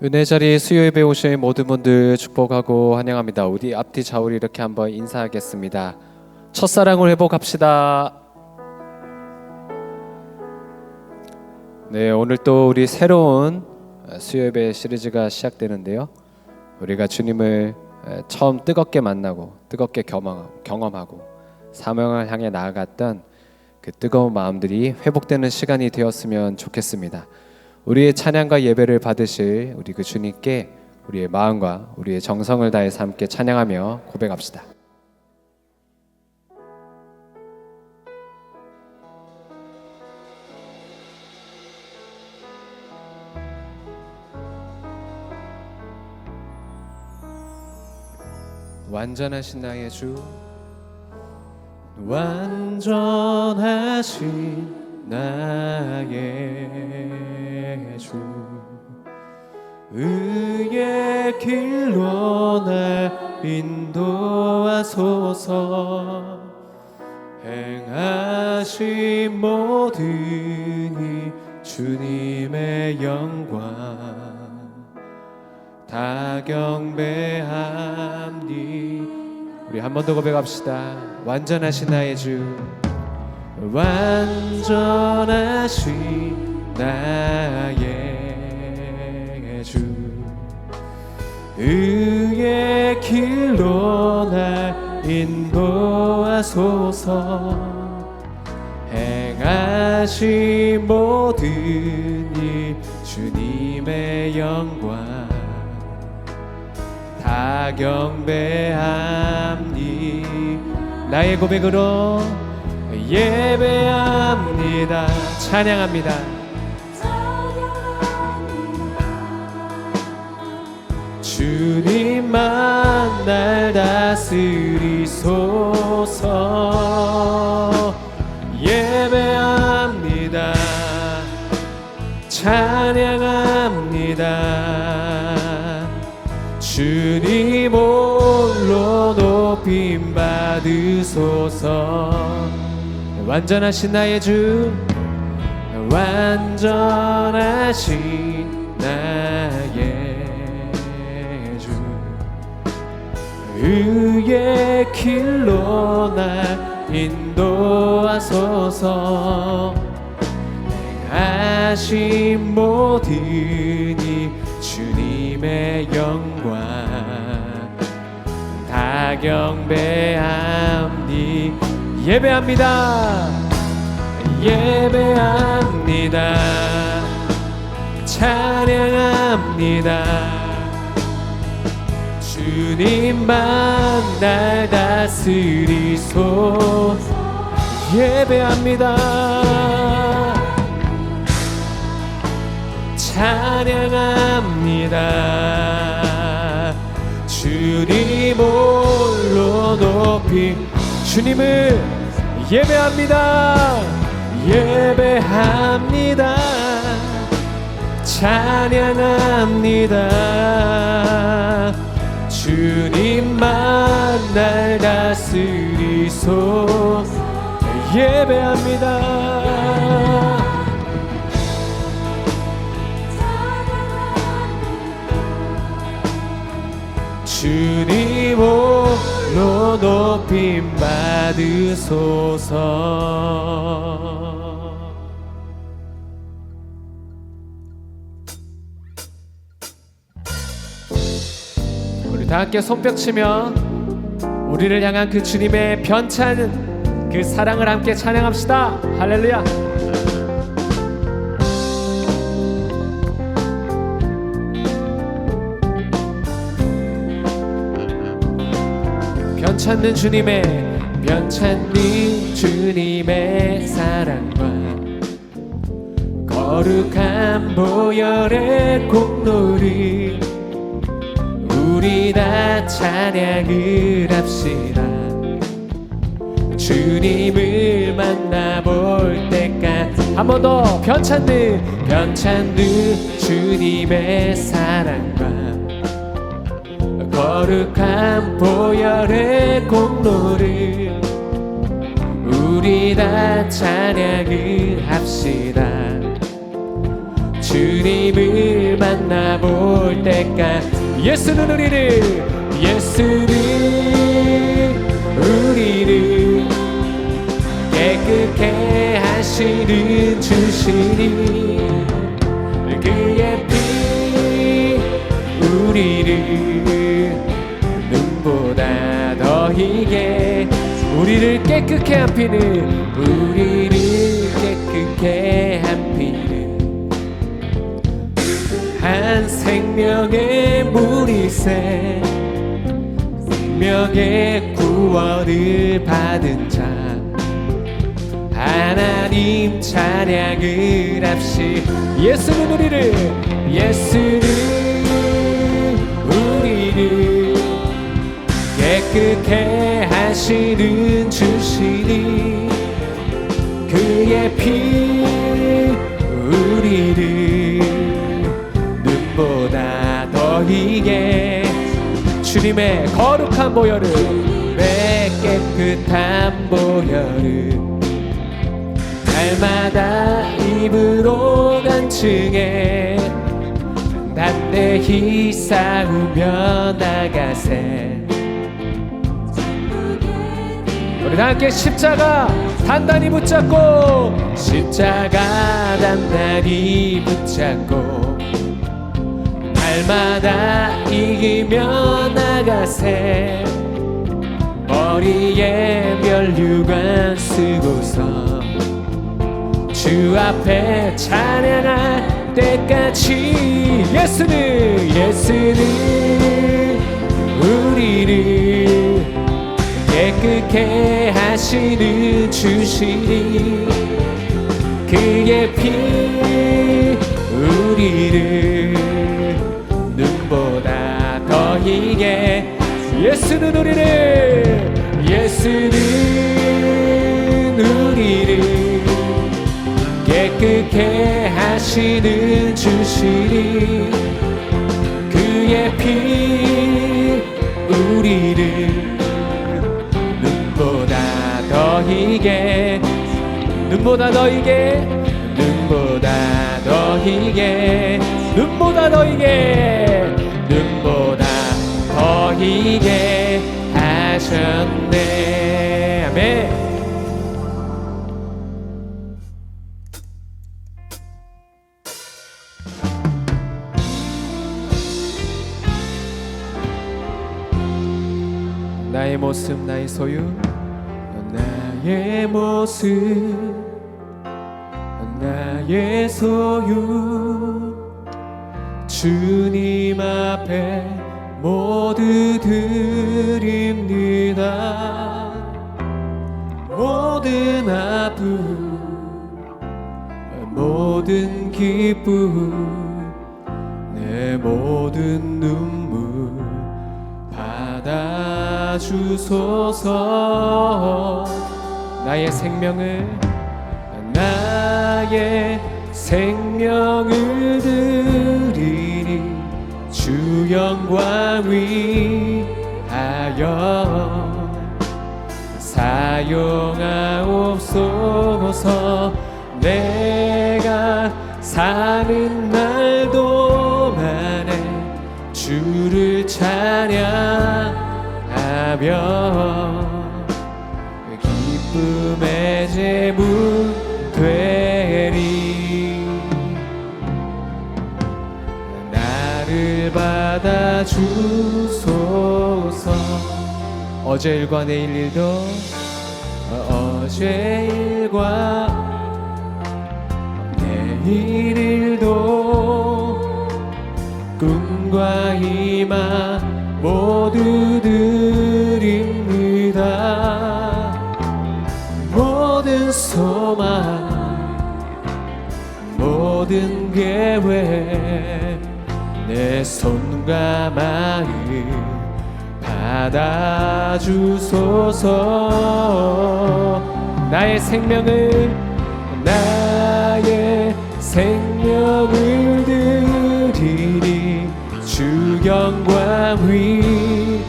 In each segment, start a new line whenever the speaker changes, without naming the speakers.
은혜 자리 수요예배 오신 모든 분들 축복하고 환영합니다. 우리 앞뒤 좌우리 이렇게 한번 인사하겠습니다. 첫사랑을 회복합시다. 네, 오늘 또 우리 새로운 수요예배 시리즈가 시작되는데요. 우리가 주님을 처음 뜨겁게 만나고 뜨겁게 경험하고 사명을 향해 나아갔던 그 뜨거운 마음들이 회복되는 시간이 되었으면 좋겠습니다. 우리의 찬양과 예배를 받으실 우리 그 주님께 우리의 마음과 우리의 정성을 다해서 함께 찬양하며 고백합시다. 완전하신 나의 주, 완전하신 나의 주, 의의 길로 날 인도하소서. 행하신 모든 이 주님의 영광 다 경배함니. 우리 한 번 더 고백합시다. 완전하신 나의 주, 완전하신 나의 주, 의의 길로 날 인도하소서. 행하신 모든 이 주님의 영광 다 경배함니. 나의 고백으로 예배합니다. 찬양합니다. 주님만 날 다스리소서. 예배합니다. 찬양합니다. 주님 홀로 높임 받으소서. 완전하신 나의 주, 완전하신 나의 주, 의의 길로 날 인도하소서. 행하신 모든 이 주님의 영광 다 경배함니. 예배합니다. 예배합니다. 찬양합니다. 주님만 날 다스리소. 예배합니다. 찬양합니다. 주님 홀로 높이. 주님을 예배합니다. 예배합니다. 찬양합니다. 주님만 날 다스리소. 예배합니다. 주님 홀로 높임 받으소서. 우리 다 함께 손뼉치며 우리를 향한 그 주님의 변찬 그 사랑을 함께 찬양합시다. 할렐루야. 변찮는 주님의 사랑과 거룩한 보혈의 공로를 우리 다 찬양을 합시다. 주님을 만나볼 때까지. 한 번 더. 변찮는 주님의 사랑과 거룩한 보혈의 공로를 우리 다 찬양을 합시다. 주님을 만나볼 때까지 예수는 우리를 깨끗게 하시는 주시니 그의 피 우리를 눈보다 더 희게 우리를 깨끗게 한 피는 우리를 깨끗게 한 피는 한 생명의 물이새 생명의 구원을 받은 자 하나님 찬양을 합시 예수는 우리를 깨끗게 하시는 주시니 그의 피 우리를 눈보다 더 희게 주님의 거룩한 보혈을 내 깨끗한 보혈을 날마다 입으로 간증해 담대히 싸우며 나가세 우리 다 함께 십자가 단단히 붙잡고 십자가 단단히 붙잡고 날마다 이기며 나가세 머리에 면류관 쓰고서 주 앞에 찬양할 때까지 예수는 우리를 깨끗게 하시는 주시니 그의 피 우리를 눈보다 더 희게 예수는 우리를 깨끗게 하시는 주시니 그의 피 우리를 눈보다 더 희게 눈보다 더 희게 하셨네. 아멘. 나의 모습 나의 소유 나의 모습 나의 소유 주님 앞에 모두 드립니다. 모든 아픔 모든 기쁨 내 모든 눈물 받아주소서. 나의 생명을 드리니 주 영광 위하여 사용하옵소서. 내가 사는 날 동안에 주를 찬양하며 기쁨의 제물 되리. 나를 받아주소서. 어제 일과 내일 일도 어제 일과 내일 일도 꿈과 희망 모두 드립니다. 모든 소망 모든 계획 내 손과 마음 받아주소서. 나의 생명을 드리니 주 영광 위하여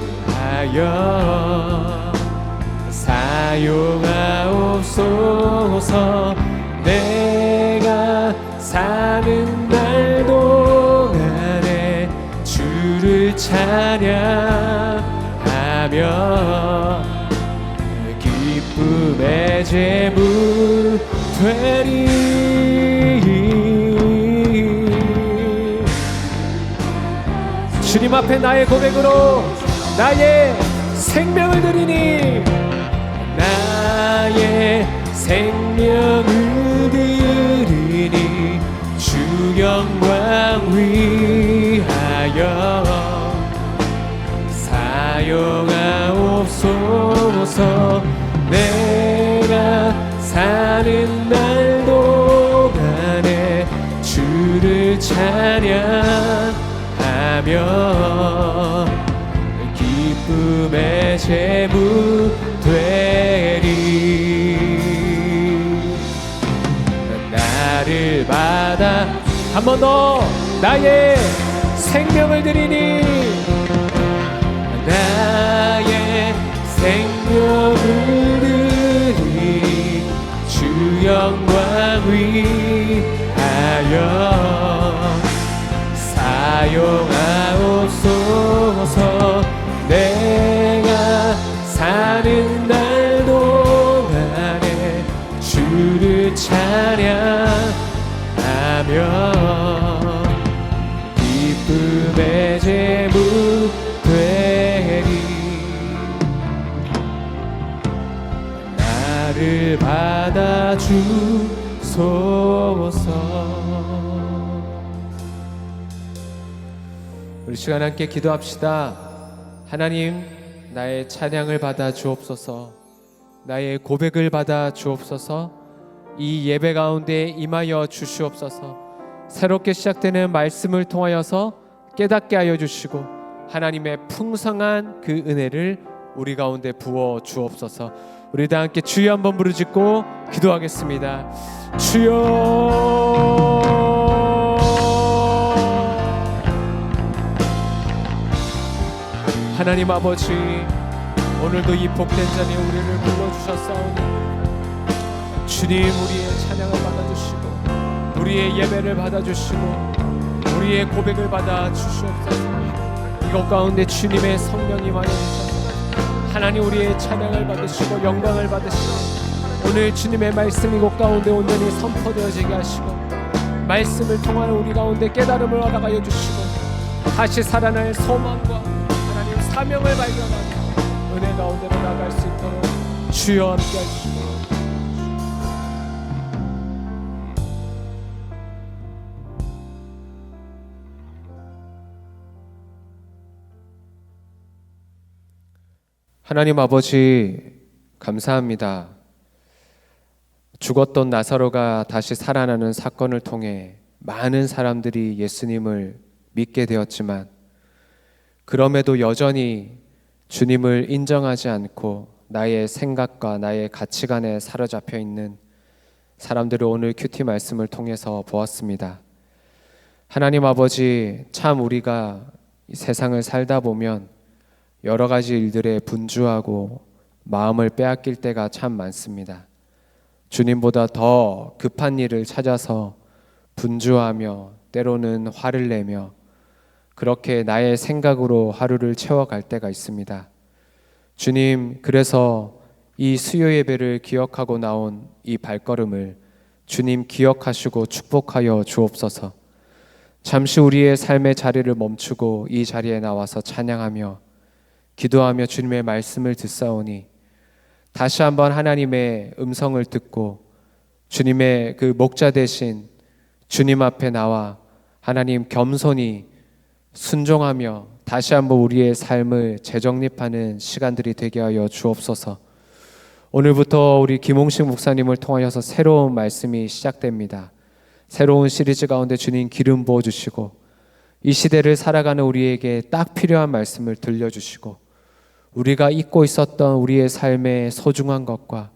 사용하옵소서. 내가 사는 날 동안 주를 찬양하며 기쁨의 제물 되리. 주님 앞에 나의 고백으로 나의 생명을 드리니, 나의 생명을 드리니 주 영광 위하여 사용하옵소서. 내가 사는 날 동안에 주를 찬양하며 기쁨의 제물 되리. 나를 받아 한 번 더 나의 생명을 드리니, 나의 생명을 드리니 주 영광 위하여 사용하옵소서. 내가 사는 날 동안에 주를 찬양하며 기쁨의 제물 되리. 나를 받아주소서. 우리 시간 함께 기도합시다. 하나님, 나의 찬양을 받아 주옵소서. 나의 고백을 받아 주옵소서. 이 예배 가운데 임하여 주시옵소서. 새롭게 시작되는 말씀을 통하여서 깨닫게 하여 주시고 하나님의 풍성한 그 은혜를 우리 가운데 부어 주옵소서. 우리 다 함께 주여 한번 부르짖고 기도하겠습니다. 주여. 하나님 아버지, 오늘도 이 복된 자리에 우리를 불러주셨사오니 주님, 우리의 찬양을 받아주시고 우리의 예배를 받아주시고 우리의 고백을 받아주시옵소서. 이것 가운데 주님의 성령이 임하여 주셔서 하나님, 우리의 찬양을 받으시고 영광을 받으시고 오늘 주님의 말씀 이곳 가운데 온전히 선포되어지게 하시고 말씀을 통하여 우리 가운데 깨달음을 허락하여 주시고 다시 살아날 소망과 사명을 발견하며 은혜 가운데로 나갈 수 있도록 주여 함께 하시고. 하나님 아버지, 감사합니다. 죽었던 나사로가 다시 살아나는 사건을 통해 많은 사람들이 예수님을 믿게 되었지만 그럼에도 여전히 주님을 인정하지 않고 나의 생각과 나의 가치관에 사로잡혀 있는 사람들을 오늘 큐티 말씀을 통해서 보았습니다. 하나님 아버지, 참 우리가 이 세상을 살다 보면 여러 가지 일들에 분주하고 마음을 빼앗길 때가 참 많습니다. 주님보다 더 급한 일을 찾아서 분주하며 때로는 화를 내며 그렇게 나의 생각으로 하루를 채워갈 때가 있습니다. 주님, 그래서 이 수요 예배를 기억하고 나온 이 발걸음을 주님 기억하시고 축복하여 주옵소서. 잠시 우리의 삶의 자리를 멈추고 이 자리에 나와서 찬양하며 기도하며 주님의 말씀을 듣사오니 다시 한번 하나님의 음성을 듣고 주님의 그 목자 되신 주님 앞에 나와 하나님 겸손히 순종하며 다시 한번 우리의 삶을 재정립하는 시간들이 되게 하여 주옵소서. 오늘부터 우리 김홍식 목사님을 통하여서 새로운 말씀이 시작됩니다. 새로운 시리즈 가운데 주님 기름 부어주시고 이 시대를 살아가는 우리에게 딱 필요한 말씀을 들려주시고 우리가 잊고 있었던 우리의 삶의 소중한 것과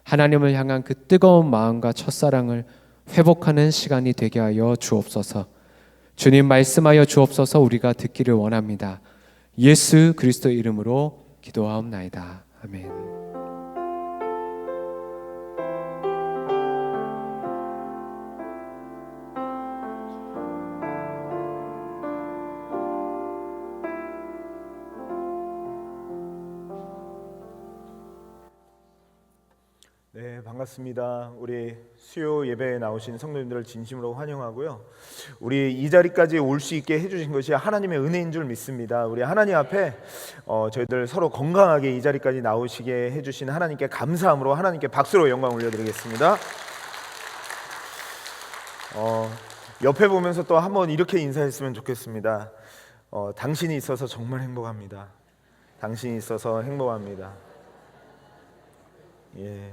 하나님을 향한 그 뜨거운 마음과 첫사랑을 회복하는 시간이 되게 하여 주옵소서. 주님 말씀하여 주옵소서. 우리가 듣기를 원합니다. 예수 그리스도 이름으로 기도하옵나이다. 아멘.
반갑습니다. 우리 수요 예배에 나오신 성도님들을 진심으로 환영하고요. 우리 이 자리까지 올 수 있게 해주신 것이 하나님의 은혜인 줄 믿습니다. 우리 하나님 앞에 저희들 서로 건강하게 이 자리까지 나오시게 해주신 하나님께 감사함으로 하나님께 박수로 영광 올려드리겠습니다. 옆에 보면서 또 한번 이렇게 인사했으면 좋겠습니다. 당신이 있어서 정말 행복합니다. 당신이 있어서 행복합니다. 예.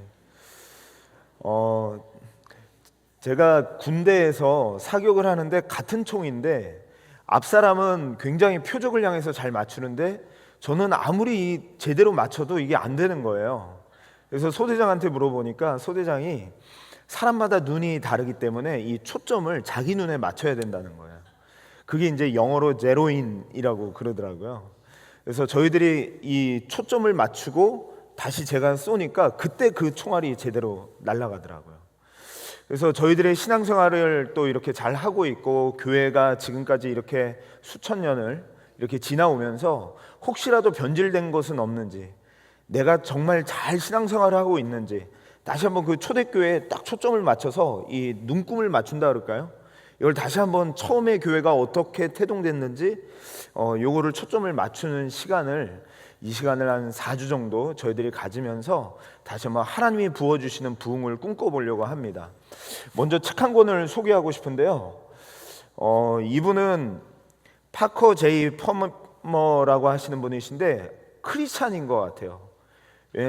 제가 군대에서 사격을 하는데 같은 총인데 앞사람은 굉장히 표적을 향해서 잘 맞추는데 저는 아무리 제대로 맞춰도 이게 안 되는 거예요. 그래서 소대장한테 물어보니까 소대장이 사람마다 눈이 다르기 때문에 이 초점을 자기 눈에 맞춰야 된다는 거예요. 그게 이제 영어로 제로인이라고 그러더라고요. 그래서 저희들이 이 초점을 맞추고 다시 제가 쏘니까 그때 그 총알이 제대로 날아가더라고요. 그래서 저희들의 신앙생활을 또 이렇게 잘 하고 있고 교회가 지금까지 이렇게 수천 년을 이렇게 지나오면서 혹시라도 변질된 것은 없는지, 내가 정말 잘 신앙생활을 하고 있는지 다시 한번 그 초대교회에 딱 초점을 맞춰서 이 눈금을 맞춘다 그럴까요? 이걸 다시 한번 처음에 교회가 어떻게 태동됐는지 요거를 초점을 맞추는 이 시간을 한 4주 정도 저희들이 가지면서 다시 한번 하나님이 부어주시는 부흥을 꿈꿔보려고 합니다. 먼저 책 한 권을 소개하고 싶은데요. 이분은 파커 제이 퍼머라고 하시는 분이신데 크리스찬인 것 같아요.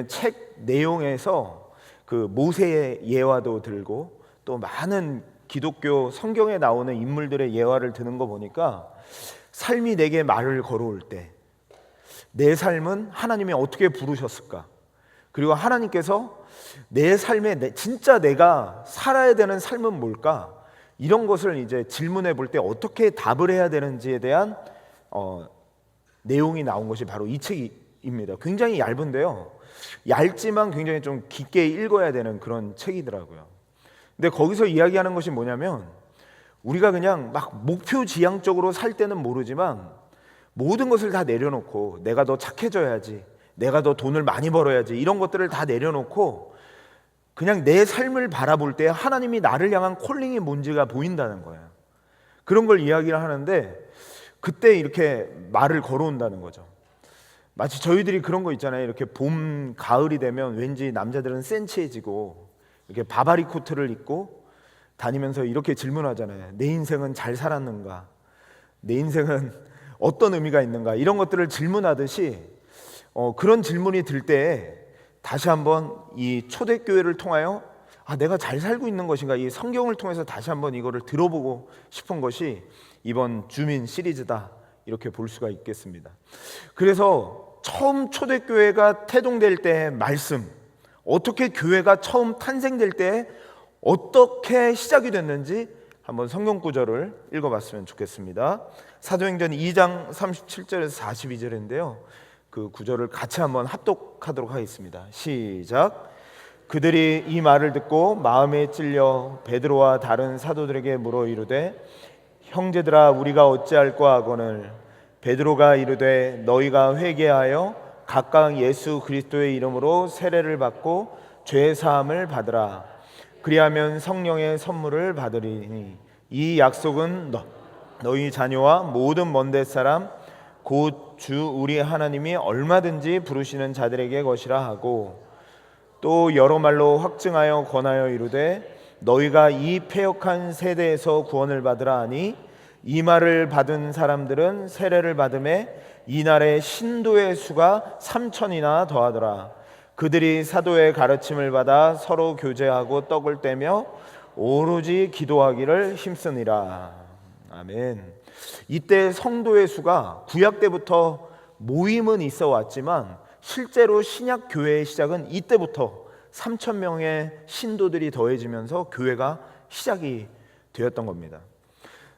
책 내용에서 그 모세의 예화도 들고 또 많은 기독교 성경에 나오는 인물들의 예화를 드는 거 보니까 삶이 내게 말을 걸어올 때 내 삶은 하나님이 어떻게 부르셨을까? 그리고 하나님께서 내 삶에 진짜 내가 살아야 되는 삶은 뭘까? 이런 것을 이제 질문해 볼 때 어떻게 답을 해야 되는지에 대한 내용이 나온 것이 바로 이 책입니다. 굉장히 얇은데요. 얇지만 굉장히 좀 깊게 읽어야 되는 그런 책이더라고요. 근데 거기서 이야기하는 것이 뭐냐면 우리가 그냥 막 목표 지향적으로 살 때는 모르지만 모든 것을 다 내려놓고 내가 더 착해져야지, 내가 더 돈을 많이 벌어야지 이런 것들을 다 내려놓고 그냥 내 삶을 바라볼 때 하나님이 나를 향한 콜링이 뭔지가 보인다는 거예요. 그런 걸 이야기를 하는데 그때 이렇게 말을 걸어온다는 거죠. 마치 저희들이 그런 거 있잖아요. 이렇게 봄, 가을이 되면 왠지 남자들은 센치해지고 이렇게 바바리 코트를 입고 다니면서 이렇게 질문하잖아요. 내 인생은 잘 살았는가? 내 인생은 어떤 의미가 있는가? 이런 것들을 질문하듯이 그런 질문이 들 때 다시 한번 이 초대교회를 통하여 내가 잘 살고 있는 것인가? 이 성경을 통해서 다시 한번 이거를 들어보고 싶은 것이 이번 주민 시리즈다 이렇게 볼 수가 있겠습니다. 그래서 처음 초대교회가 태동될 때의 말씀, 어떻게 교회가 처음 탄생될 때 어떻게 시작이 됐는지 한번 성경 구절을 읽어봤으면 좋겠습니다. 사도행전 2장 37절에서 42절인데요. 그 구절을 같이 한번 합독하도록 하겠습니다. 시작. 그들이 이 말을 듣고 마음에 찔려 베드로와 다른 사도들에게 물어 이르되 형제들아 우리가 어찌할까 하거늘 베드로가 이르되 너희가 회개하여 각각 예수 그리스도의 이름으로 세례를 받고 죄 사함을 받으라. 그리하면 성령의 선물을 받으리니 이 약속은 너희 자녀와 모든 먼데 사람 곧 주 우리 하나님이 얼마든지 부르시는 자들에게 것이라 하고 또 여러 말로 확증하여 권하여 이르되 너희가 이 패역한 세대에서 구원을 받으라 하니 이 말을 받은 사람들은 세례를 받음에 이날의 신도의 수가 3,000이나 더하더라. 그들이 사도의 가르침을 받아 서로 교제하고 떡을 떼며 오로지 기도하기를 힘쓰니라. 아멘. 이때 성도의 수가 구약 때부터 모임은 있어 왔지만 실제로 신약 교회의 시작은 이때부터 3,000명의 신도들이 더해지면서 교회가 시작이 되었던 겁니다.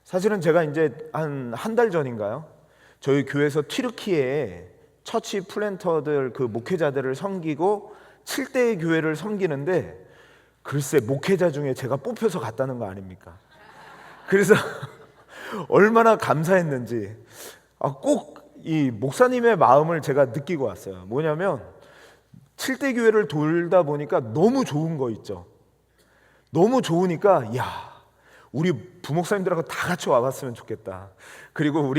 사실은 제가 이제 한 달 전인가요? 저희 교회에서 튀르키예에 처치 플랜터들 그 목회자들을 섬기고 7대의 교회를 섬기는데 글쎄 목회자 중에 제가 뽑혀서 갔다는 거 아닙니까? 그래서 얼마나 감사했는지 꼭 이 목사님의 마음을 제가 느끼고 왔어요. 뭐냐면 7대 교회를 돌다 보니까 너무 좋은 거 있죠. 너무 좋으니까 야, 우리 부목사님들하고 다 같이 와봤으면 좋겠다. 그리고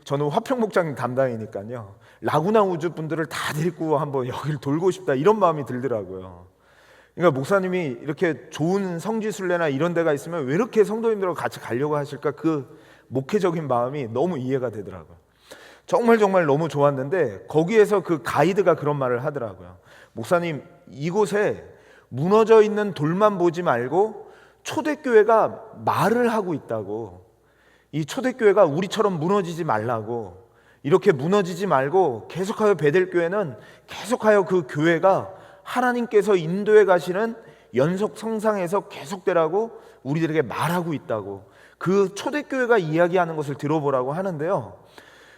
저는 화평 목장님 담당이니까요, 라구나 우주 분들을 다 데리고 한번 여기를 돌고 싶다, 이런 마음이 들더라고요. 그러니까 목사님이 이렇게 좋은 성지순례나 이런 데가 있으면 왜 이렇게 성도님들하고 같이 가려고 하실까, 그 목회적인 마음이 너무 이해가 되더라고요. 정말 너무 좋았는데 거기에서 그 가이드가 그런 말을 하더라고요. 목사님, 이곳에 무너져 있는 돌만 보지 말고 초대교회가 말을 하고 있다고. 이 초대교회가 우리처럼 무너지지 말라고. 이렇게 무너지지 말고 계속하여 베델교회는 계속하여 그 교회가 하나님께서 인도해 가시는 연속 성상에서 계속되라고 우리들에게 말하고 있다고. 그 초대교회가 이야기하는 것을 들어보라고 하는데요,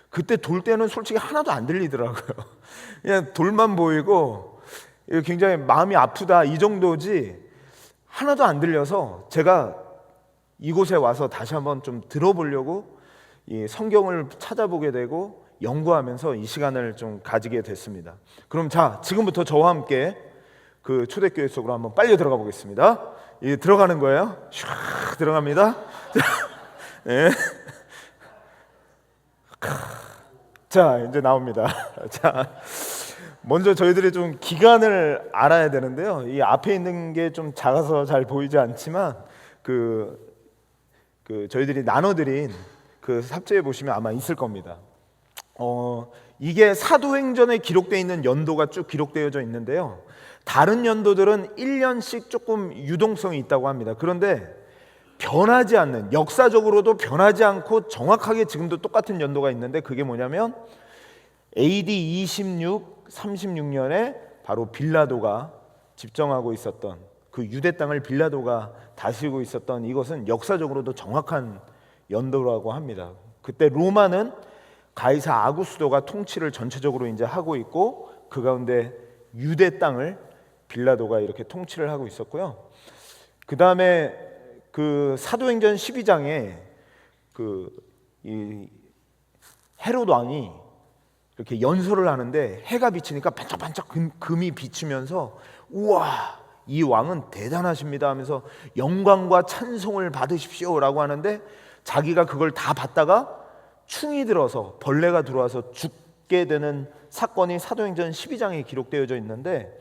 그때 돌 때는 솔직히 하나도 안 들리더라고요. 그냥 돌만 보이고 굉장히 마음이 아프다, 이 정도지 하나도 안 들려서 제가 이곳에 와서 다시 한번 좀 들어보려고 이 성경을 찾아보게 되고 연구하면서 이 시간을 좀 가지게 됐습니다. 그럼 자, 지금부터 저와 함께 그 초대교회 속으로 한번 빨리 들어가 보겠습니다. 들어가는 거예요. 슉 들어갑니다. 네. 자, 이제 나옵니다. 자, 먼저 저희들이 좀 기간을 알아야 되는데요, 이 앞에 있는 게 좀 작아서 잘 보이지 않지만 그 저희들이 나눠드린 그 삽제에 보시면 아마 있을 겁니다. 이게 사도행전에 기록되어 있는 연도가 쭉 기록되어져 있는데요, 다른 연도들은 1년씩 조금 유동성이 있다고 합니다. 그런데 변하지 않는, 역사적으로도 변하지 않고 정확하게 지금도 똑같은 연도가 있는데, 그게 뭐냐면 AD 36년에 바로 빌라도가 집정하고 있었던, 그 유대 땅을 빌라도가 다스리고 있었던, 이것은 역사적으로도 정확한 연도라고 합니다. 그때 로마는 가이사 아구스도가 통치를 전체적으로 이제 하고 있고, 그 가운데 유대 땅을 빌라도가 이렇게 통치를 하고 있었고요. 그 다음에 그 사도행전 12장에 이 헤롯 왕이 이렇게 연설을 하는데 해가 비치니까 반짝반짝 금이 비치면서 우와, 이 왕은 대단하십니다 하면서 영광과 찬송을 받으십시오라고 하는데, 자기가 그걸 다 받다가 충이 들어서 벌레가 들어와서 죽게 되는 사건이 사도행전 12장에 기록되어져 있는데,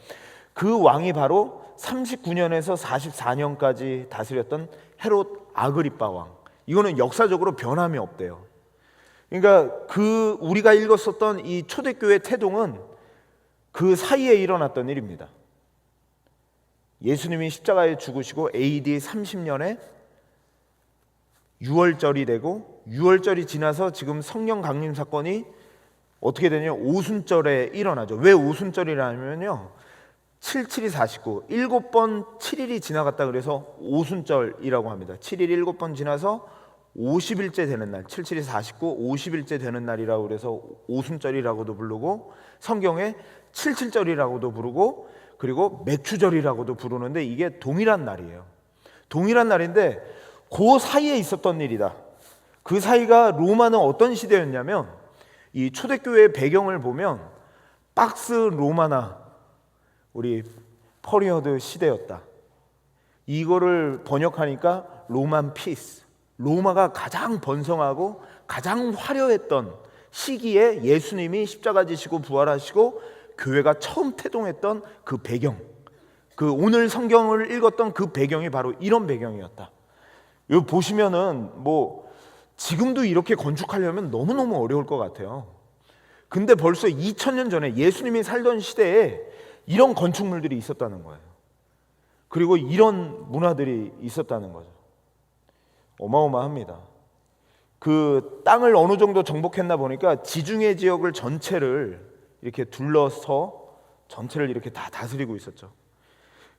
그 왕이 바로 39년에서 44년까지 다스렸던 헤롯 아그리빠 왕. 이거는 역사적으로 변함이 없대요. 그러니까 우리가 읽었었던 이 초대교회 태동은 그 사이에 일어났던 일입니다. 예수님이 십자가에 죽으시고 AD 30년에 6월절이 되고, 6월절이 지나서 지금 성령 강림 사건이 어떻게 되냐, 오순절에 일어나죠. 왜 오순절이라면요, 77이 49, 7번 7일이 지나갔다 그래서 오순절이라고 합니다. 7일 7번 지나서 50일째 되는 날, 77이 49, 50일째 되는 날이라고 그래서 오순절이라고도 부르고, 성경에 77절이라고도 부르고, 그리고 맥추절이라고도 부르는데, 이게 동일한 날이에요. 동일한 날인데 그 사이에 있었던 일이다. 그 사이가 로마는 어떤 시대였냐면, 이 초대교회의 배경을 보면 박스 로마나 우리 퍼리어드 시대였다. 이거를 번역하니까 로만 피스, 로마가 가장 번성하고 가장 화려했던 시기에 예수님이 십자가 지시고 부활하시고 교회가 처음 태동했던 그 배경, 그 오늘 성경을 읽었던 그 배경이 바로 이런 배경이었다. 여기 보시면은 뭐 지금도 이렇게 건축하려면 너무너무 어려울 것 같아요. 근데 벌써 2000년 전에 예수님이 살던 시대에 이런 건축물들이 있었다는 거예요. 그리고 이런 문화들이 있었다는 거죠. 어마어마합니다. 그 땅을 어느 정도 정복했나 보니까 지중해 지역을 전체를 이렇게 둘러서 전체를 이렇게 다 다스리고 있었죠.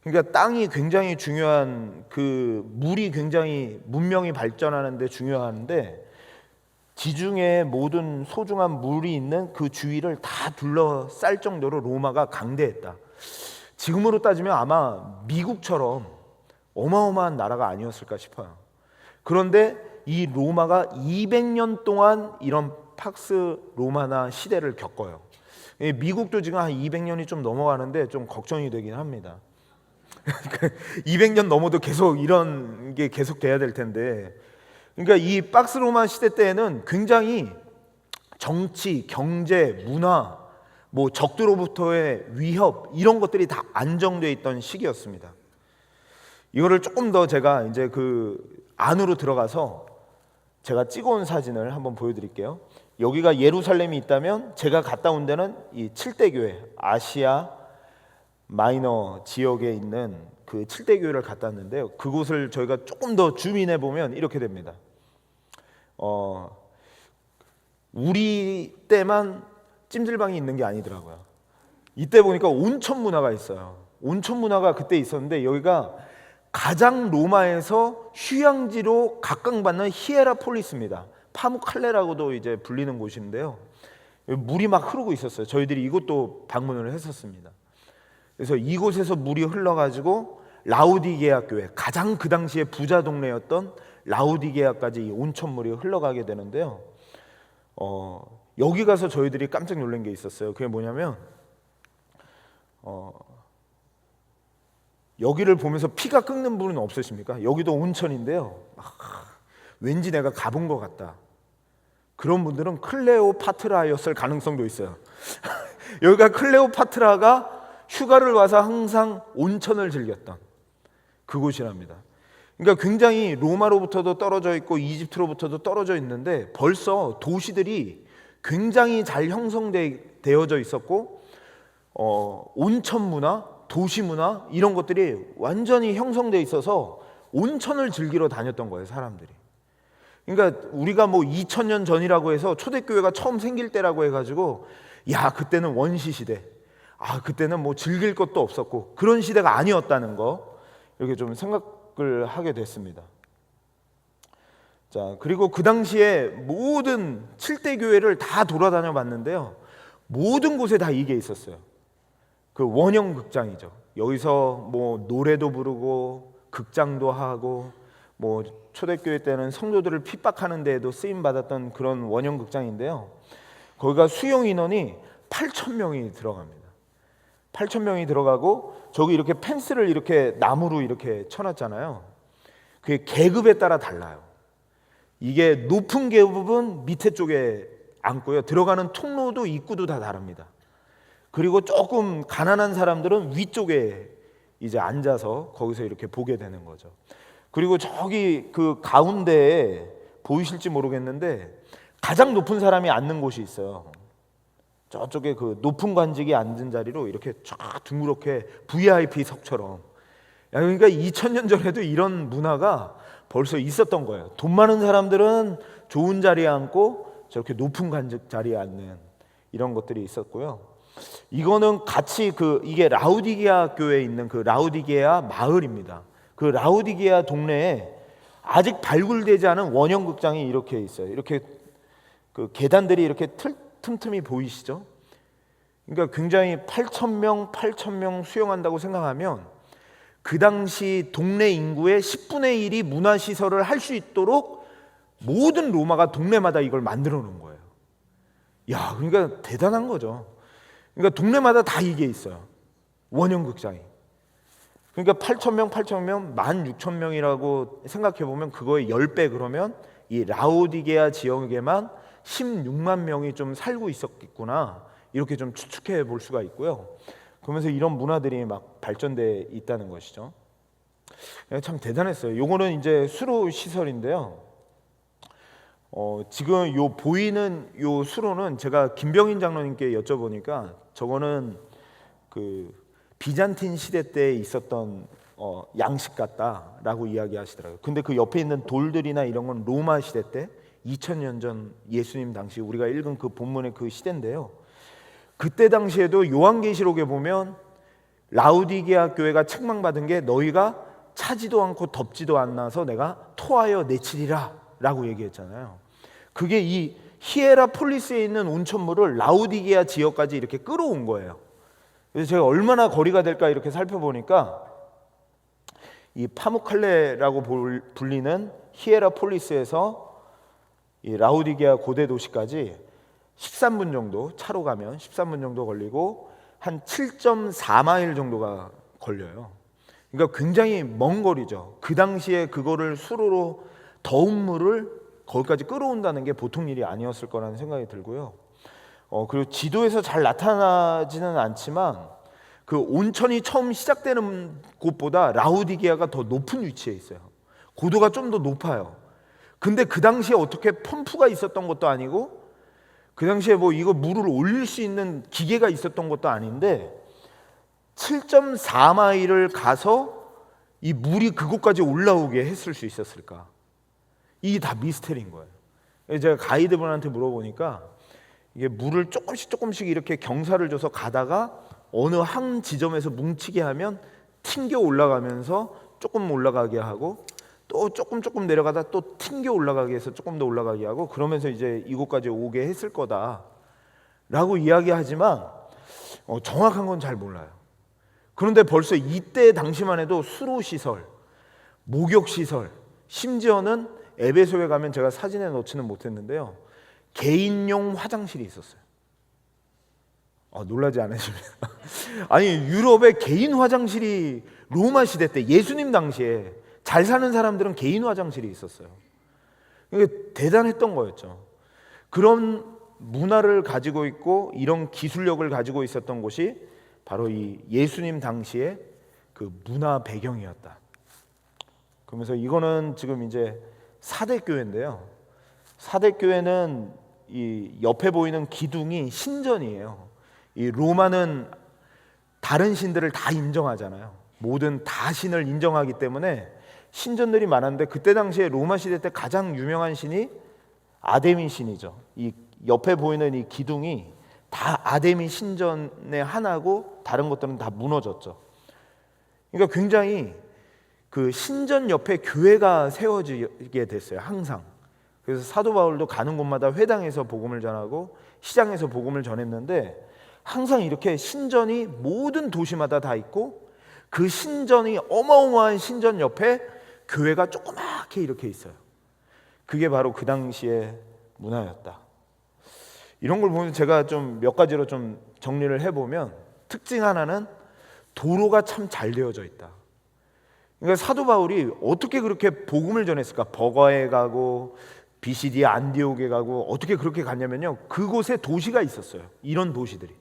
그러니까 땅이 굉장히 중요한, 그 물이 굉장히 문명이 발전하는 데 중요한데, 지중해의 모든 소중한 물이 있는 그 주위를 다 둘러쌀 정도로 로마가 강대했다. 지금으로 따지면 아마 미국처럼 어마어마한 나라가 아니었을까 싶어요. 그런데 이 로마가 200년 동안 이런 팍스 로마나 시대를 겪어요. 미국도 지금 한 200년이 좀 넘어가는데 좀 걱정이 되긴 합니다. 200년 넘어도 계속 이런 게 계속 돼야 될 텐데, 그러니까 이 박스 로마 시대 때에는 굉장히 정치, 경제, 문화, 뭐 적들로부터의 위협 이런 것들이 다 안정돼 있던 시기였습니다. 이거를 조금 더 제가 이제 그 안으로 들어가서 제가 찍어온 사진을 한번 보여드릴게요. 여기가 예루살렘이 있다면 제가 갔다 온 데는 이 7대 교회, 아시아 마이너 지역에 있는 그 7대 교회를 갔다 왔는데요. 그곳을 저희가 조금 더 줌인해 보면 이렇게 됩니다. 우리 때만 찜질방이 있는 게 아니더라고요. 이때 보니까 온천 문화가 있어요. 온천 문화가 그때 있었는데 여기가 가장 로마에서 휴양지로 각광받는 히에라폴리스입니다. 파무칼레라고도 이제 불리는 곳인데요. 물이 막 흐르고 있었어요. 저희들이 이곳도 방문을 했었습니다. 그래서 이곳에서 물이 흘러가지고 라우디게아 교회, 가장 그 당시에 부자 동네였던 라우디게아까지 이 온천물이 흘러가게 되는데요. 여기 가서 저희들이 깜짝 놀란 게 있었어요. 그게 뭐냐면 여기를 보면서 피가 끓는 분은 없으십니까? 여기도 온천인데요. 왠지 내가 가본 것 같다. 그런 분들은 클레오파트라였을 가능성도 있어요. 여기가 클레오파트라가 휴가를 와서 항상 온천을 즐겼던 그곳이랍니다. 그러니까 굉장히 로마로부터도 떨어져 있고 이집트로부터도 떨어져 있는데 벌써 도시들이 굉장히 잘 형성되어져 있었고 온천 문화, 도시 문화 이런 것들이 완전히 형성되어 있어서 온천을 즐기러 다녔던 거예요, 사람들이. 그러니까 우리가 뭐 2000년 전이라고 해서 초대교회가 처음 생길 때라고 해가지고 야 그때는 원시 시대, 그때는 뭐 즐길 것도 없었고 그런 시대가 아니었다는 거 이렇게 좀 생각을 하게 됐습니다. 자, 그리고 그 당시에 모든 7대 교회를 다 돌아다녀 봤는데요. 모든 곳에 다 이게 있었어요. 그 원형 극장이죠. 여기서 뭐 노래도 부르고 극장도 하고 뭐 초대교회 때는 성도들을 핍박하는 데에도 쓰임 받았던 그런 원형 극장인데요. 거기가 수용 인원이 8,000명이 들어갑니다. 8,000명이 들어가고 저기 이렇게 펜스를 이렇게 나무로 이렇게 쳐놨잖아요. 그게 계급에 따라 달라요. 이게 높은 계급은 밑에 쪽에 앉고요. 들어가는 통로도 입구도 다 다릅니다. 그리고 조금 가난한 사람들은 위쪽에 이제 앉아서 거기서 이렇게 보게 되는 거죠. 그리고 저기 그 가운데에 보이실지 모르겠는데 가장 높은 사람이 앉는 곳이 있어요. 저쪽에 그 높은 관직이 앉은 자리로 이렇게 쫙 둥그렇게 VIP석처럼. 그러니까 2000년 전에도 이런 문화가 벌써 있었던 거예요. 돈 많은 사람들은 좋은 자리에 앉고 저렇게 높은 관직 자리에 앉는 이런 것들이 있었고요. 이거는 같이 이게 라우디게아 교회에 있는 그 라우디게아 마을입니다. 그 라우디게아 동네에 아직 발굴되지 않은 원형 극장이 이렇게 있어요. 이렇게 그 계단들이 이렇게 틈틈이 보이시죠? 그러니까 굉장히 8,000명 수용한다고 생각하면 그 당시 동네 인구의 10분의 1이 문화시설을 할 수 있도록 모든 로마가 동네마다 이걸 만들어 놓은 거예요. 야, 그러니까 대단한 거죠. 그러니까 동네마다 다 이게 있어요. 원형 극장이. 그러니까 8,000명, 16,000명이라고 생각해 보면 그거의 10배 그러면 이 라우디게아 지역에만 16만 명이 좀 살고 있었겠구나 이렇게 좀 추측해 볼 수가 있고요. 그러면서 이런 문화들이 막 발전돼 있다는 것이죠. 참 대단했어요. 요거는 이제 수로 시설인데요. 지금 요 보이는 요 수로는 제가 김병인 장로님께 여쭤보니까 저거는 그 비잔틴 시대 때 있었던 양식 같다라고 이야기하시더라고요. 근데 그 옆에 있는 돌들이나 이런 건 로마 시대 때 2000년 전 예수님 당시 우리가 읽은 그 본문의 그 시대인데요. 그때 당시에도 요한계시록에 보면 라우디게아 교회가 책망받은 게 너희가 차지도 않고 덥지도 않아서 내가 토하여 내치리라 라고 얘기했잖아요. 그게 이 히에라폴리스에 있는 온천물을 라우디게아 지역까지 이렇게 끌어온 거예요. 그래서 제가 얼마나 거리가 될까 이렇게 살펴보니까 이 파무칼레라고 불리는 히에라폴리스에서 이 라우디게아 고대 도시까지 13분 정도, 차로 가면 13분 정도 걸리고 한 7.4마일 정도가 걸려요. 그러니까 굉장히 먼 거리죠. 그 당시에 그거를 수로로 더운 물을 거기까지 끌어온다는 게 보통 일이 아니었을 거라는 생각이 들고요. 그리고 지도에서 잘 나타나지는 않지만 그 온천이 처음 시작되는 곳보다 라우디게아가 더 높은 위치에 있어요. 고도가 좀 더 높아요. 근데 그 당시에 어떻게 펌프가 있었던 것도 아니고 그 당시에 뭐 이거 물을 올릴 수 있는 기계가 있었던 것도 아닌데 7.4마일을 가서 이 물이 그곳까지 올라오게 했을 수 있었을까? 이게 다 미스터리인 거예요. 제가 가이드분한테 물어보니까 이게 물을 조금씩 이렇게 경사를 줘서 가다가 어느 한 지점에서 뭉치게 하면 튕겨 올라가면서 조금 올라가게 하고 또 조금 내려가다 또 튕겨 올라가게 해서 조금 더 올라가게 하고 그러면서 이제 이곳까지 오게 했을 거다라고 이야기하지만 정확한 건 잘 몰라요. 그런데 벌써 이때 당시만 해도 수로 시설, 목욕 시설, 심지어는 에베소에 가면 제가 사진에 넣지는 못했는데요. 개인용 화장실이 있었어요. 놀라지 않으십니까? 아니 유럽에 개인 화장실이 로마 시대 때 예수님 당시에 잘 사는 사람들은 개인 화장실이 있었어요. 이게 대단했던 거였죠. 그런 문화를 가지고 있고 이런 기술력을 가지고 있었던 곳이 바로 이 예수님 당시의 그 문화 배경이었다. 그러면서 이거는 지금 이제 사대교회인데요. 사대교회는 이 옆에 보이는 기둥이 신전이에요. 이 로마는 다른 신들을 다 인정하잖아요. 모든 다 신을 인정하기 때문에 신전들이 많았는데 그때 당시에 로마 시대 때 가장 유명한 신이 아데미 신이죠. 이 옆에 보이는 이 기둥이 다 아데미 신전의 하나고 다른 것들은 다 무너졌죠. 그러니까 굉장히 그 신전 옆에 교회가 세워지게 됐어요. 항상. 그래서 사도 바울도 가는 곳마다 회당에서 복음을 전하고 시장에서 복음을 전했는데 항상 이렇게 신전이 모든 도시마다 다 있고 그 신전이 어마어마한 신전 옆에 교회가 조그맣게 이렇게 있어요. 그게 바로 그 당시의 문화였다. 이런 걸 보면 제가 좀 몇 가지로 좀 정리를 해보면 특징 하나는 도로가 참 잘 되어져 있다. 그러니까 사도 바울이 어떻게 그렇게 복음을 전했을까? 버가에 가고 BCD 안디옥에 가고 어떻게 그렇게 갔냐면요. 그곳에 도시가 있었어요. 이런 도시들이.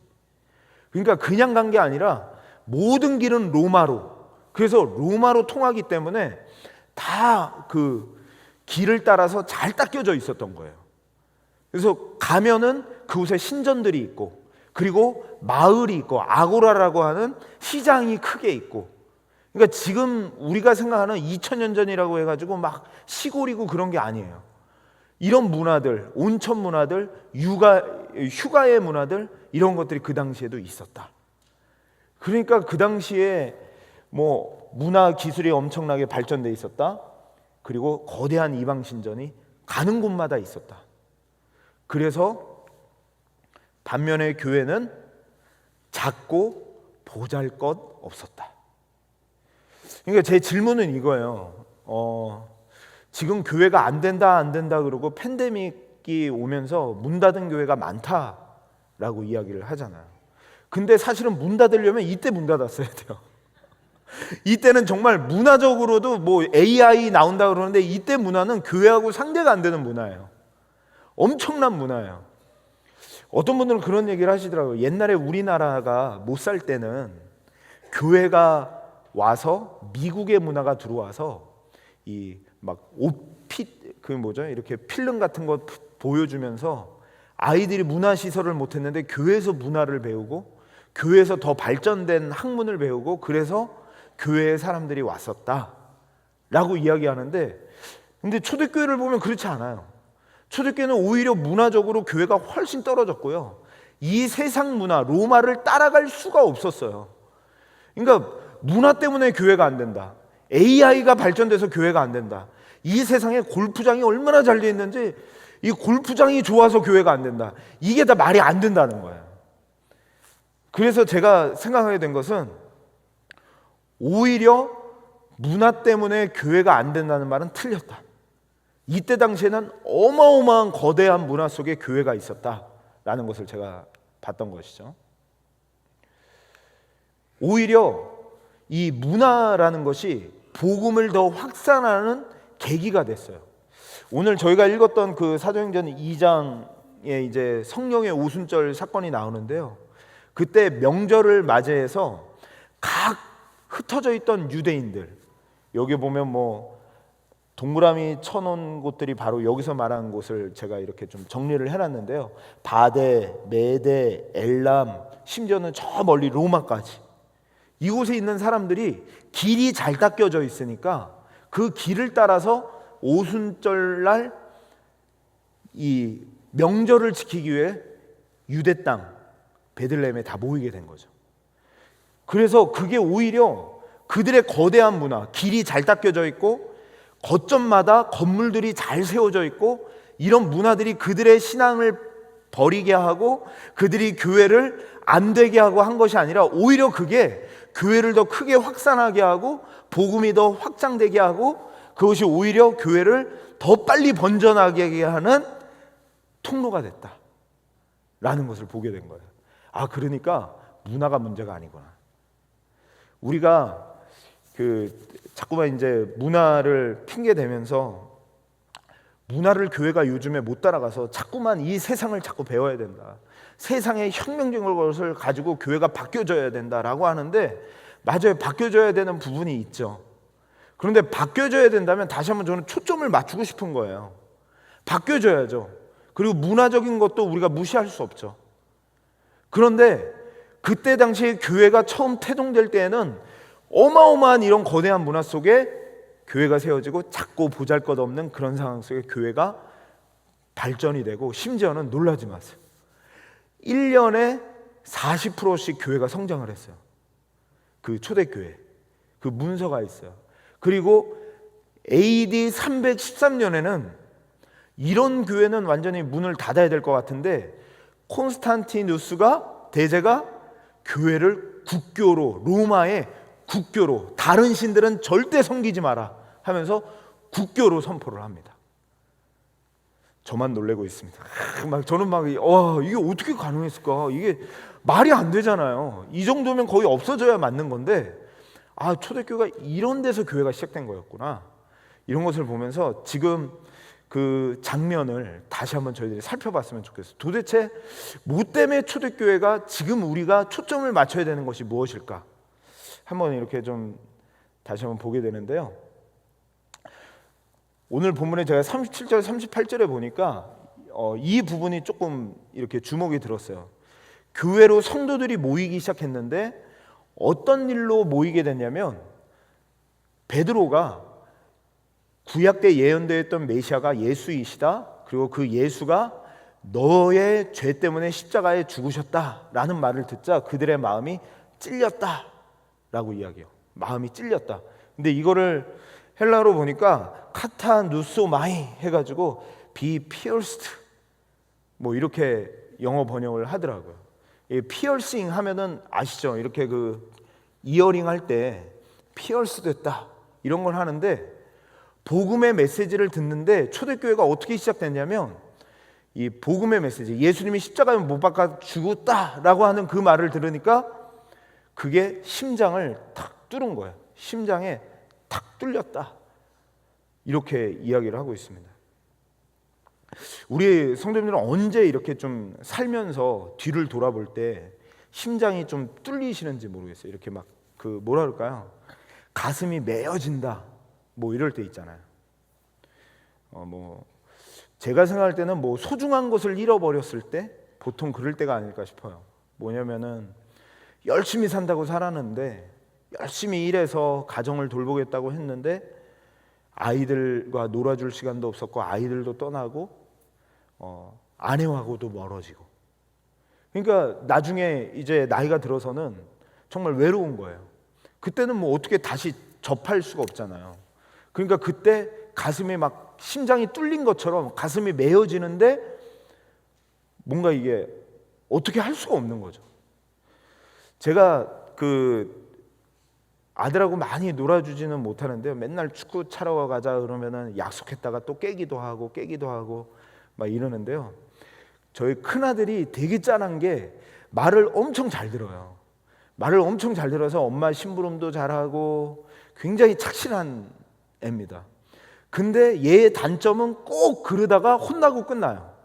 그러니까 그냥 간 게 아니라 모든 길은 로마로. 그래서 로마로 통하기 때문에 다 그 길을 따라서 잘 닦여져 있었던 거예요. 그래서 가면은 그곳에 신전들이 있고 그리고 마을이 있고 아고라라고 하는 시장이 크게 있고 그러니까 지금 우리가 생각하는 2000년 전이라고 해가지고 막 시골이고 그런 게 아니에요. 이런 문화들, 온천 문화들, 휴가의 문화들 이런 것들이 그 당시에도 있었다. 그러니까 그 당시에 뭐 문화 기술이 엄청나게 발전돼 있었다. 그리고 거대한 이방 신전이 가는 곳마다 있었다. 그래서 반면에 교회는 작고 보잘것 없었다. 그러니까 제 질문은 이거예요. 지금 교회가 안 된다 그러고 팬데믹이 오면서 문 닫은 교회가 많다라고 이야기를 하잖아요. 근데 사실은 문 닫으려면 이때 문 닫았어야 돼요. 이때는 정말 문화적으로도 뭐 AI 나온다 그러는데 이때 문화는 교회하고 상대가 안 되는 문화예요. 엄청난 문화예요. 어떤 분들은 그런 얘기를 하시더라고요. 옛날에 우리나라가 못 살 때는 교회가 와서 미국의 문화가 들어와서 이 막 옷핏 그 뭐죠? 이렇게 필름 같은 거 보여주면서 아이들이 문화 시설을 못 했는데 교회에서 문화를 배우고 교회에서 더 발전된 학문을 배우고 그래서 교회에 사람들이 왔었다라고 이야기하는데 근데 초대교회를 보면 그렇지 않아요. 초대교회는 오히려 문화적으로 교회가 훨씬 떨어졌고요. 이 세상 문화, 로마를 따라갈 수가 없었어요. 그러니까 문화 때문에 교회가 안 된다. AI가 발전돼서 교회가 안 된다. 이 세상에 골프장이 얼마나 잘 돼 있는지 이 골프장이 좋아서 교회가 안 된다. 이게 다 말이 안 된다는 거예요. 그래서 제가 생각하게 된 것은 오히려 문화 때문에 교회가 안 된다는 말은 틀렸다. 이때 당시에는 어마어마한 거대한 문화 속에 교회가 있었다라고 있다라는 것을 제가 봤던 것이죠. 오히려 이 문화라는 것이 복음을 더 확산하는 계기가 됐어요. 오늘 저희가 읽었던 그 사도행전 2장에 이제 성령의 오순절 사건이 나오는데요. 그때 명절을 맞이해서 각 흩어져 있던 유대인들, 여기 보면 뭐 동그라미 쳐놓은 곳들이 바로 여기서 말하는 곳을 제가 이렇게 좀 정리를 해놨는데요. 바데, 메데, 엘람, 심지어는 저 멀리 로마까지 이곳에 있는 사람들이 길이 잘 닦여져 있으니까 그 길을 따라서 오순절날 이 명절을 지키기 위해 유대 땅 베들레헴에 다 모이게 된 거죠. 그래서 그게 오히려 그들의 거대한 문화, 길이 잘 닦여져 있고 거점마다 건물들이 잘 세워져 있고 이런 문화들이 그들의 신앙을 버리게 하고 그들이 교회를 안 되게 하고 한 것이 아니라 오히려 그게 교회를 더 크게 확산하게 하고 복음이 더 확장되게 하고 그것이 오히려 교회를 더 빨리 번져나가게 하는 통로가 됐다라는 것을 보게 된 거예요. 아, 그러니까 문화가 문제가 아니구나. 우리가 자꾸만 이제 문화를 핑계 대면서 문화를 교회가 요즘에 못 따라가서 자꾸만 이 세상을 자꾸 배워야 된다. 세상의 혁명적인 것을 가지고 교회가 바뀌어져야 된다라고 하는데 맞아요. 바뀌어져야 되는 부분이 있죠. 그런데 바뀌어져야 된다면 다시 한번 저는 초점을 맞추고 싶은 거예요. 바뀌어져야죠. 그리고 문화적인 것도 우리가 무시할 수 없죠. 그런데 그때 당시에 교회가 처음 태동될 때에는 어마어마한 이런 거대한 문화 속에 교회가 세워지고 작고 보잘것없는 그런 상황 속에 교회가 발전이 되고 심지어는 놀라지 마세요. 1년에 40%씩 교회가 성장을 했어요. 그 초대교회 그 문서가 있어요. 그리고 AD 313년에는 이런 교회는 완전히 문을 닫아야 될 것 같은데 콘스탄티누스가 대제가 교회를 국교로 로마의 국교로 다른 신들은 절대 섬기지 마라 하면서 국교로 선포를 합니다. 저만 놀래고 있습니다. 저는 이게 어떻게 가능했을까? 이게 말이 안 되잖아요. 이 정도면 거의 없어져야 맞는 건데 초대교회가 이런 데서 교회가 시작된 거였구나. 이런 것을 보면서 지금 그 장면을 다시 한번 저희들이 살펴봤으면 좋겠어요. 도대체 뭐 때문에 초대교회가 지금 우리가 초점을 맞춰야 되는 것이 무엇일까? 한번 이렇게 좀 다시 한번 보게 되는데요. 오늘 본문에 제가 37절, 38절에 보니까 이 부분이 조금 이렇게 주목이 들었어요. 교회로 성도들이 모이기 시작했는데 어떤 일로 모이게 됐냐면 베드로가 구약 때 예언되었던 메시아가 예수이시다. 그리고 그 예수가 너의 죄 때문에 십자가에 죽으셨다라는 말을 듣자 그들의 마음이 찔렸다라고 이야기해요. 마음이 찔렸다. 근데 이거를 헬라어로 보니까 카타누소마이 해가지고 be pierced 뭐 이렇게 영어 번역을 하더라고요. 피어싱 하면은 아시죠? 이렇게 그 이어링 할 때 피어스 됐다 이런 걸 하는데 복음의 메시지를 듣는데 초대교회가 어떻게 시작됐냐면 이 복음의 메시지 예수님이 십자가에 못 박아 죽었다라고 하는 그 말을 들으니까 그게 심장을 탁 뚫은 거예요. 심장에 탁 뚫렸다 이렇게 이야기를 하고 있습니다. 우리 성도님들은 언제 이렇게 좀 살면서 뒤를 돌아볼 때 심장이 좀 뚫리시는지 모르겠어요. 이렇게 막 그 뭐라 그럴까요? 가슴이 메어진다 뭐 이럴 때 있잖아요. 뭐 제가 생각할 때는 뭐 소중한 것을 잃어버렸을 때 보통 그럴 때가 아닐까 싶어요. 뭐냐면은 열심히 산다고 살았는데 열심히 일해서 가정을 돌보겠다고 했는데 아이들과 놀아줄 시간도 없었고 아이들도 떠나고 아내하고도 멀어지고 그러니까 나중에 이제 나이가 들어서는 정말 외로운 거예요. 그때는 뭐 어떻게 다시 접할 수가 없잖아요. 그러니까 그때 가슴이 막 심장이 뚫린 것처럼 가슴이 메어지는데 뭔가 이게 어떻게 할 수가 없는 거죠. 제가 그 아들하고 많이 놀아주지는 못하는데요. 맨날 축구 차러 가자 그러면은 약속했다가 또 깨기도 하고 막 이러는데요. 저희 큰아들이 되게 짠한 게 말을 엄청 잘 들어요. 말을 엄청 잘 들어서 엄마 심부름도 잘하고 굉장히 착실한 애입니다. 근데 얘의 단점은 꼭 그러다가 혼나고 끝나요.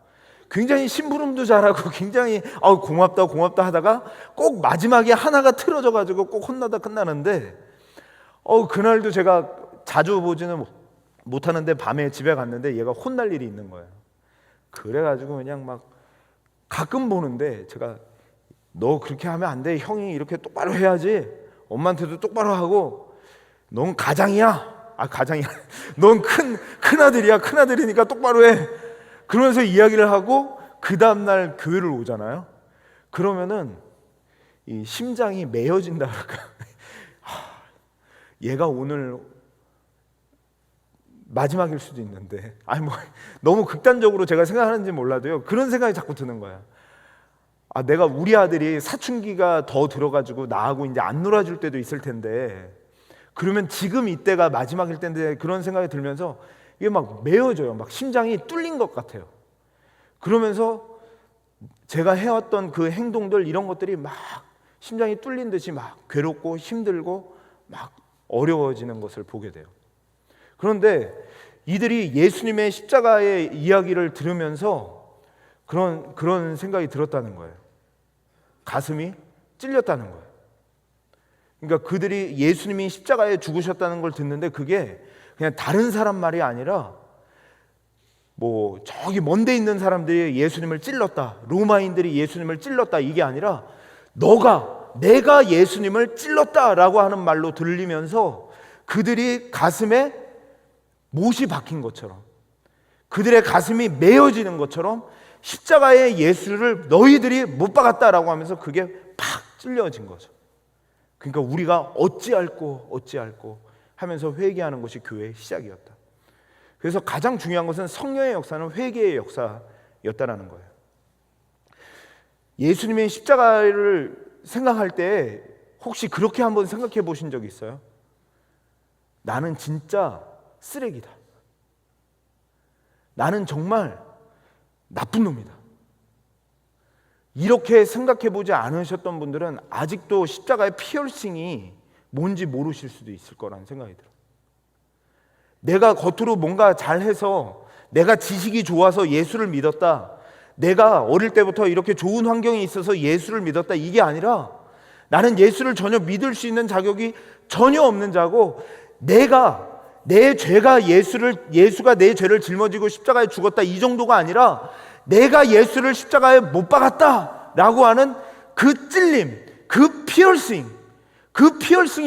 굉장히 심부름도 잘하고 굉장히 고맙다 고맙다 하다가 꼭 마지막에 하나가 틀어져 가지고 꼭 혼나다 끝나는데 그날도 제가 자주 보지는 못하는데 밤에 집에 갔는데 얘가 혼날 일이 있는 거예요. 그래가지고 그냥 막 가끔 보는데 제가 너 그렇게 하면 안 돼. 형이 이렇게 똑바로 해야지. 엄마한테도 똑바로 하고 넌 가장이야. 가장이야. 넌 큰아들이야. 큰아들이니까 똑바로 해. 그러면서 이야기를 하고 그 다음날 교회를 오잖아요. 그러면은 이 심장이 메어진다 그럴까. 얘가 오늘 마지막일 수도 있는데 너무 극단적으로 제가 생각하는지 몰라도요, 그런 생각이 자꾸 드는 거야. 내가 우리 아들이 사춘기가 더 들어가지고 나하고 이제 안 놀아줄 때도 있을 텐데 그러면 지금 이때가 마지막일 텐데 그런 생각이 들면서 이게 막 메어져요. 막 심장이 뚫린 것 같아요. 그러면서 제가 해왔던 그 행동들 이런 것들이 막 심장이 뚫린 듯이 막 괴롭고 힘들고 막 어려워지는 것을 보게 돼요. 그런데 이들이 예수님의 십자가의 이야기를 들으면서 그런 생각이 들었다는 거예요. 가슴이 찔렸다는 거예요. 그러니까 그들이 예수님이 십자가에 죽으셨다는 걸 듣는데 그게 그냥 다른 사람 말이 아니라 저기 먼데 있는 사람들이 예수님을 찔렀다, 로마인들이 예수님을 찔렀다, 이게 아니라 내가 예수님을 찔렀다라고 하는 말로 들리면서 그들이 가슴에 못이 박힌 것처럼, 그들의 가슴이 메어지는 것처럼 십자가의 예수를 너희들이 못 박았다라고 하면서 그게 팍 찔려진 거죠. 그러니까 우리가 어찌할꼬 하면서 회개하는 것이 교회의 시작이었다. 그래서 가장 중요한 것은 성령의 역사는 회개의 역사였다라는 거예요. 예수님의 십자가를 생각할 때 혹시 그렇게 한번 생각해 보신 적 있어요? 나는 진짜 쓰레기다. 나는 정말 나쁜 놈이다. 이렇게 생각해 보지 않으셨던 분들은 아직도 십자가의 피어싱이 뭔지 모르실 수도 있을 거라는 생각이 들어요. 내가 겉으로 뭔가 잘해서 내가 지식이 좋아서 예수를 믿었다, 내가 어릴 때부터 이렇게 좋은 환경이 있어서 예수를 믿었다, 이게 아니라 나는 예수를 전혀 믿을 수 있는 자격이 전혀 없는 자고 내 죄가 예수가 내 죄를 짊어지고 십자가에 죽었다, 이 정도가 아니라 내가 예수를 십자가에 못 박았다라고 하는 그 찔림, 그 피어싱이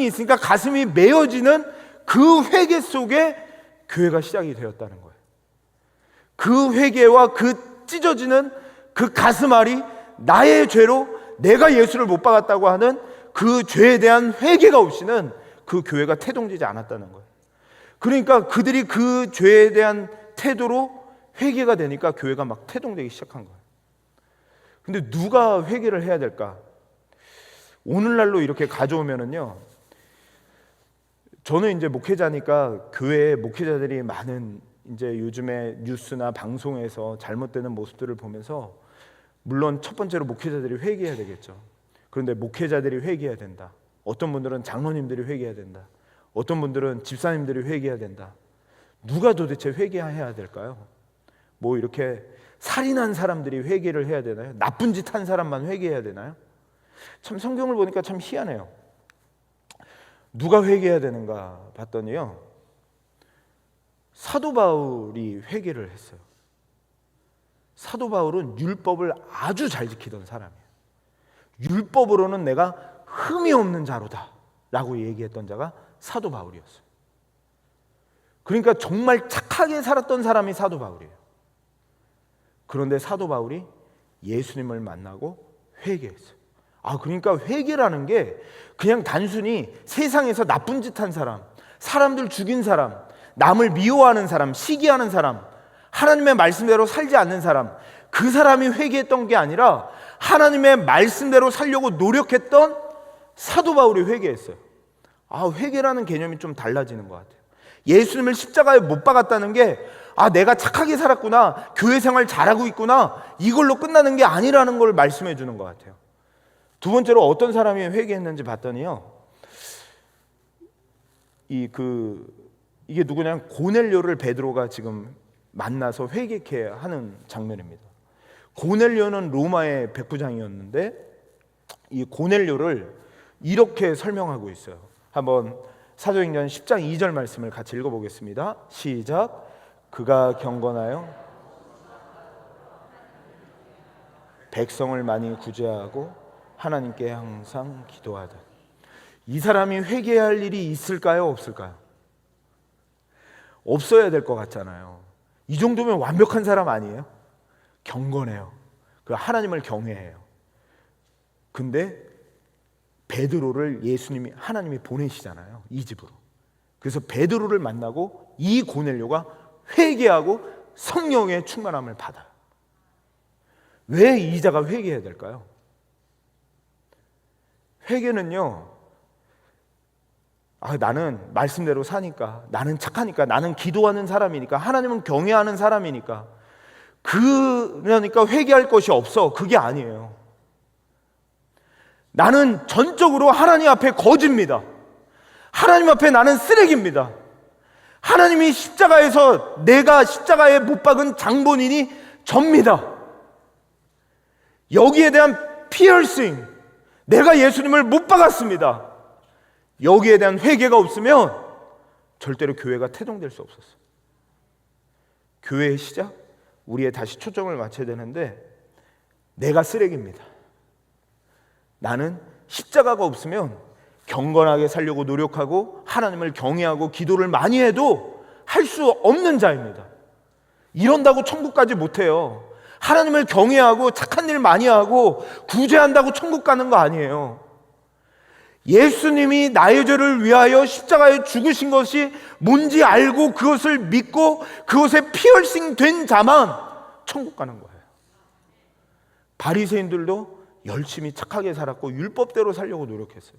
있으니까 가슴이 메어지는 그 회개 속에 교회가 시작이 되었다는 거예요. 그 회개와 그 찢어지는 그 가슴앓이, 나의 죄로 내가 예수를 못 박았다고 하는 그 죄에 대한 회개가 없이는 그 교회가 태동되지 않았다는 거예요. 그러니까 그들이 그 죄에 대한 태도로 회개가 되니까 교회가 막 태동되기 시작한 거예요. 근데 누가 회개를 해야 될까? 오늘날로 이렇게 가져오면은요, 저는 이제 목회자니까 교회에 목회자들이 많은 이제 요즘에 뉴스나 방송에서 잘못되는 모습들을 보면서 물론 첫 번째로 목회자들이 회개해야 되겠죠. 그런데 목회자들이 회개해야 된다. 어떤 분들은 장로님들이 회개해야 된다. 어떤 분들은 집사님들이 회개해야 된다. 누가 도대체 회개해야 될까요? 이렇게 살인한 사람들이 회개를 해야 되나요? 나쁜 짓 한 사람만 회개해야 되나요? 참 성경을 보니까 참 희한해요. 누가 회개해야 되는가 봤더니요, 사도 바울이 회개를 했어요. 사도 바울은 율법을 아주 잘 지키던 사람이에요. 율법으로는 내가 흠이 없는 자로다 라고 얘기했던 자가 사도 바울이었어요. 그러니까 정말 착하게 살았던 사람이 사도 바울이에요. 그런데 사도 바울이 예수님을 만나고 회개했어요. 그러니까 회개라는 게 그냥 단순히 세상에서 나쁜 짓 한 사람, 사람들 죽인 사람, 남을 미워하는 사람, 시기하는 사람, 하나님의 말씀대로 살지 않는 사람, 그 사람이 회개했던 게 아니라 하나님의 말씀대로 살려고 노력했던 사도 바울이 회개했어요. 회개라는 개념이 좀 달라지는 것 같아요. 예수님을 십자가에 못 박았다는 게 아, 내가 착하게 살았구나, 교회 생활 잘하고 있구나, 이걸로 끝나는 게 아니라는 걸 말씀해 주는 것 같아요. 두 번째로 어떤 사람이 회개했는지 봤더니요, 이게 누구냐면 고넬료를 베드로가 지금 만나서 회개케 하는 장면입니다. 고넬료는 로마의 백부장이었는데 이 고넬료를 이렇게 설명하고 있어요. 한번 사도행전 10장 2절 말씀을 같이 읽어보겠습니다. 시작. 그가 경건하여 백성을 많이 구제하고 하나님께 항상 기도하다. 이 사람이 회개할 일이 있을까요, 없을까요? 없어야 될 것 같잖아요. 이 정도면 완벽한 사람 아니에요? 경건해요. 그 하나님을 경외해요. 근데 베드로를 하나님이 보내시잖아요, 이 집으로. 그래서 베드로를 만나고 이 고넬료가 회개하고 성령의 충만함을 받아요. 왜 이자가 회개해야 될까요? 회개는요, 나는 말씀대로 사니까, 나는 착하니까, 나는 기도하는 사람이니까, 하나님은 경외하는 사람이니까, 그러니까 회개할 것이 없어. 그게 아니에요. 나는 전적으로 하나님 앞에 거지입니다. 하나님 앞에 나는 쓰레기입니다. 하나님이 십자가에서 내가 십자가에 못 박은 장본인이 접니다. 여기에 대한 피어싱, 내가 예수님을 못 박았습니다. 여기에 대한 회개가 없으면 절대로 교회가 태동될 수 없었어요. 교회의 시작, 우리의 다시 초점을 맞춰야 되는데, 내가 쓰레기입니다. 나는 십자가가 없으면 경건하게 살려고 노력하고 하나님을 경외하고 기도를 많이 해도 할 수 없는 자입니다. 이런다고 천국까지 못해요. 하나님을 경외하고 착한 일 많이 하고 구제한다고 천국 가는 거 아니에요. 예수님이 나의 죄를 위하여 십자가에 죽으신 것이 뭔지 알고 그것을 믿고 그것에 피어싱 된 자만 천국 가는 거예요. 바리새인들도 열심히 착하게 살았고 율법대로 살려고 노력했어요.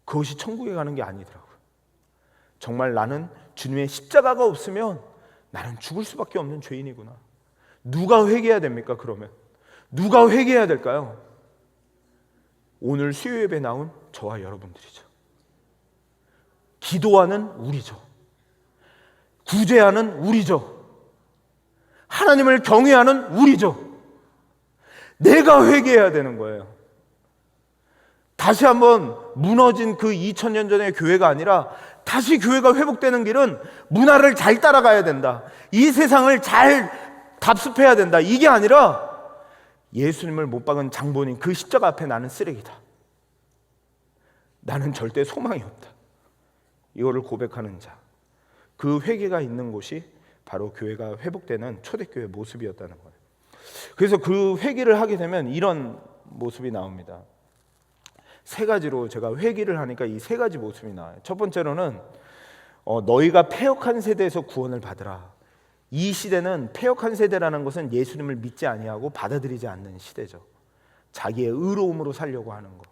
그것이 천국에 가는 게 아니더라고요. 정말 나는 주님의 십자가가 없으면 나는 죽을 수밖에 없는 죄인이구나. 누가 회개해야 됩니까? 그러면 누가 회개해야 될까요? 오늘 수요 예배 나온 저와 여러분들이죠. 기도하는 우리죠. 구제하는 우리죠. 하나님을 경외하는 우리죠. 내가 회개해야 되는 거예요. 다시 한번 무너진 그 2000년 전의 교회가 아니라 다시 교회가 회복되는 길은 문화를 잘 따라가야 된다. 이 세상을 잘 답습해야 된다. 이게 아니라 예수님을 못 박은 장본인 그 십자가 앞에 나는 쓰레기다. 나는 절대 소망이 없다. 이거를 고백하는 자. 그 회개가 있는 곳이 바로 교회가 회복되는 초대교회 모습이었다는 거예요. 그래서 그 회개를 하게 되면 이런 모습이 나옵니다. 세 가지로 제가 회개를 하니까 이 세 가지 모습이 나와요. 첫 번째로는 너희가 패역한 세대에서 구원을 받으라. 이 시대는 패역한 세대라는 것은 예수님을 믿지 아니하고 받아들이지 않는 시대죠. 자기의 의로움으로 살려고 하는 것.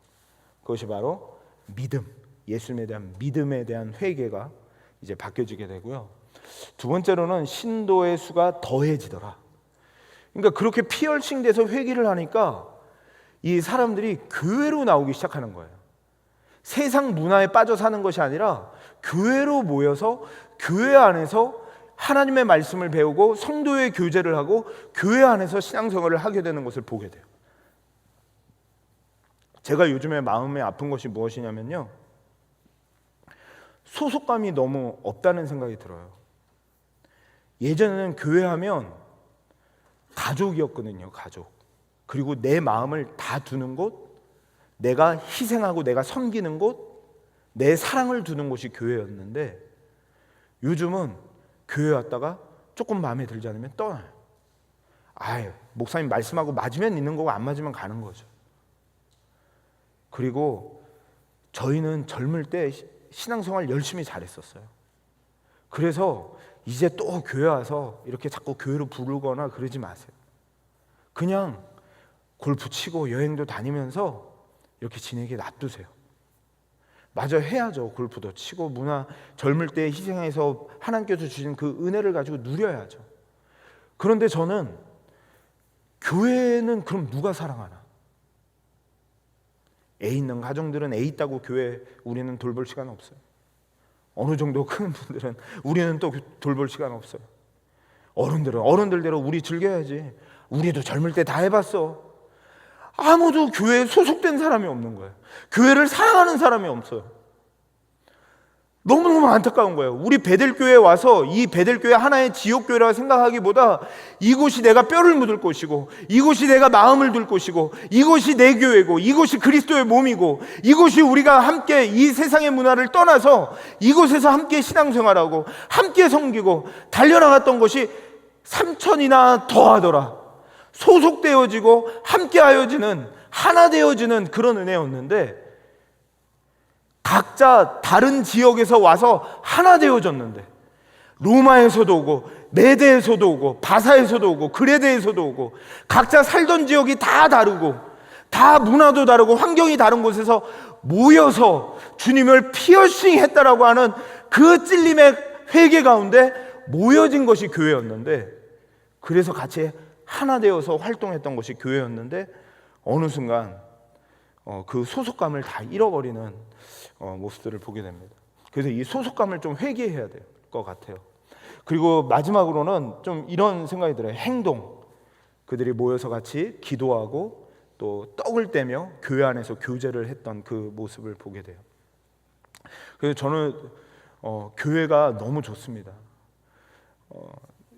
그것이 바로 믿음, 예수님에 대한 믿음에 대한 회개가 이제 바뀌어지게 되고요. 두 번째로는 신도의 수가 더해지더라. 그러니까 그렇게 피얼싱돼서 회개를 하니까 이 사람들이 교회로 나오기 시작하는 거예요. 세상 문화에 빠져 사는 것이 아니라 교회로 모여서 교회 안에서 하나님의 말씀을 배우고 성도의 교제를 하고 교회 안에서 신앙생활을 하게 되는 것을 보게 돼요. 제가 요즘에 마음에 아픈 것이 무엇이냐면요, 소속감이 너무 없다는 생각이 들어요. 예전에는 교회하면 가족이었거든요. 가족. 그리고 내 마음을 다 두는 곳, 내가 희생하고 내가 섬기는 곳, 내 사랑을 두는 곳이 교회였는데 요즘은 교회 왔다가 조금 마음에 들지 않으면 떠나요. 목사님 말씀하고 맞으면 있는 거고 안 맞으면 가는 거죠. 그리고 저희는 젊을 때 신앙생활 열심히 잘했었어요. 그래서 이제 또 교회 와서 이렇게 자꾸 교회로 부르거나 그러지 마세요. 그냥 골프 치고 여행도 다니면서 이렇게 지내게 놔두세요. 마저 해야죠. 골프도 치고 젊을 때 희생해서 하나님께서 주신 그 은혜를 가지고 누려야죠. 그런데 저는 교회는 그럼 누가 사랑하나? 애 있는 가정들은 애 있다고 교회 우리는 돌볼 시간 없어요. 어느 정도 큰 분들은 우리는 또 돌볼 시간 없어요. 어른들은 어른들대로 우리 즐겨야지. 우리도 젊을 때 다 해봤어. 아무도 교회에 소속된 사람이 없는 거예요. 교회를 사랑하는 사람이 없어요. 너무너무 안타까운 거예요. 우리 베델교회에 와서 이 베델교회 하나의 지역교회라고 생각하기보다 이곳이 내가 뼈를 묻을 곳이고, 이곳이 내가 마음을 둘 곳이고, 이곳이 내 교회고, 이곳이 그리스도의 몸이고, 이곳이 우리가 함께 이 세상의 문화를 떠나서 이곳에서 함께 신앙생활하고 함께 섬기고 달려나갔던 것이 3천이나 더하더라. 소속되어지고 함께하여지는, 하나 되어지는 그런 은혜였는데, 각자 다른 지역에서 와서 하나 되어졌는데, 로마에서도 오고 메대에서도 오고 바사에서도 오고 그레데에서도 오고, 각자 살던 지역이 다 다르고 다 문화도 다르고 환경이 다른 곳에서 모여서 주님을 피어싱 했다라고 하는 그 찔림의 회개 가운데 모여진 것이 교회였는데, 그래서 같이 하나 되어서 활동했던 것이 교회였는데, 어느 순간 그 소속감을 다 잃어버리는 모습들을 보게 됩니다. 그래서 이 소속감을 좀 회개해야 될 것 같아요. 그리고 마지막으로는 좀 이런 생각이 들어요. 행동. 그들이 모여서 같이 기도하고 또 떡을 떼며 교회 안에서 교제를 했던 그 모습을 보게 돼요. 그래서 저는 교회가 너무 좋습니다.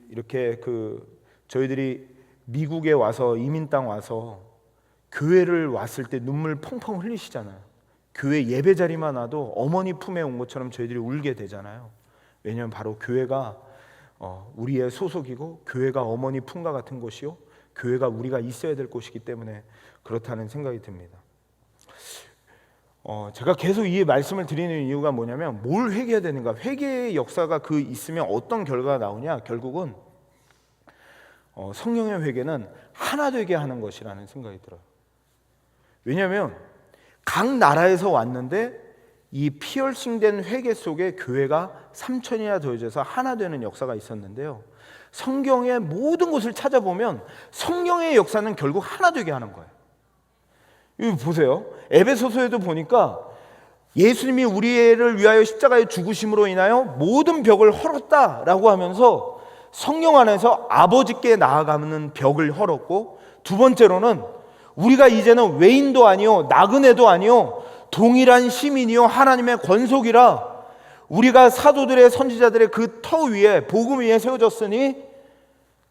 이렇게 저희들이 미국에 와서, 이민 땅 와서 교회를 왔을 때 눈물 펑펑 흘리시잖아요. 교회 예배 자리만 와도 어머니 품에 온 것처럼 저희들이 울게 되잖아요. 왜냐하면 바로 교회가 우리의 소속이고, 교회가 어머니 품과 같은 곳이요, 교회가 우리가 있어야 될 곳이기 때문에 그렇다는 생각이 듭니다. 제가 계속 이 말씀을 드리는 이유가 뭐냐면, 뭘 회개해야 되는가, 회개의 역사가 있으면 어떤 결과가 나오냐, 결국은 성령의 회개는 하나 되게 하는 것이라는 생각이 들어요. 왜냐하면 각 나라에서 왔는데 이 피얼싱된 회개 속에 교회가 3천이나 더해져서 하나 되는 역사가 있었는데요, 성경의 모든 곳을 찾아보면 성령의 역사는 결국 하나 되게 하는 거예요. 이거 보세요. 에베소서에도 보니까 예수님이 우리를 위하여 십자가에 죽으심으로 인하여 모든 벽을 헐었다라고 하면서 성령 안에서 아버지께 나아가는 벽을 헐었고, 두 번째로는 우리가 이제는 외인도 아니요 나그네도 아니요 동일한 시민이요 하나님의 권속이라, 우리가 사도들의 선지자들의 그 터 위에, 복음 위에 세워졌으니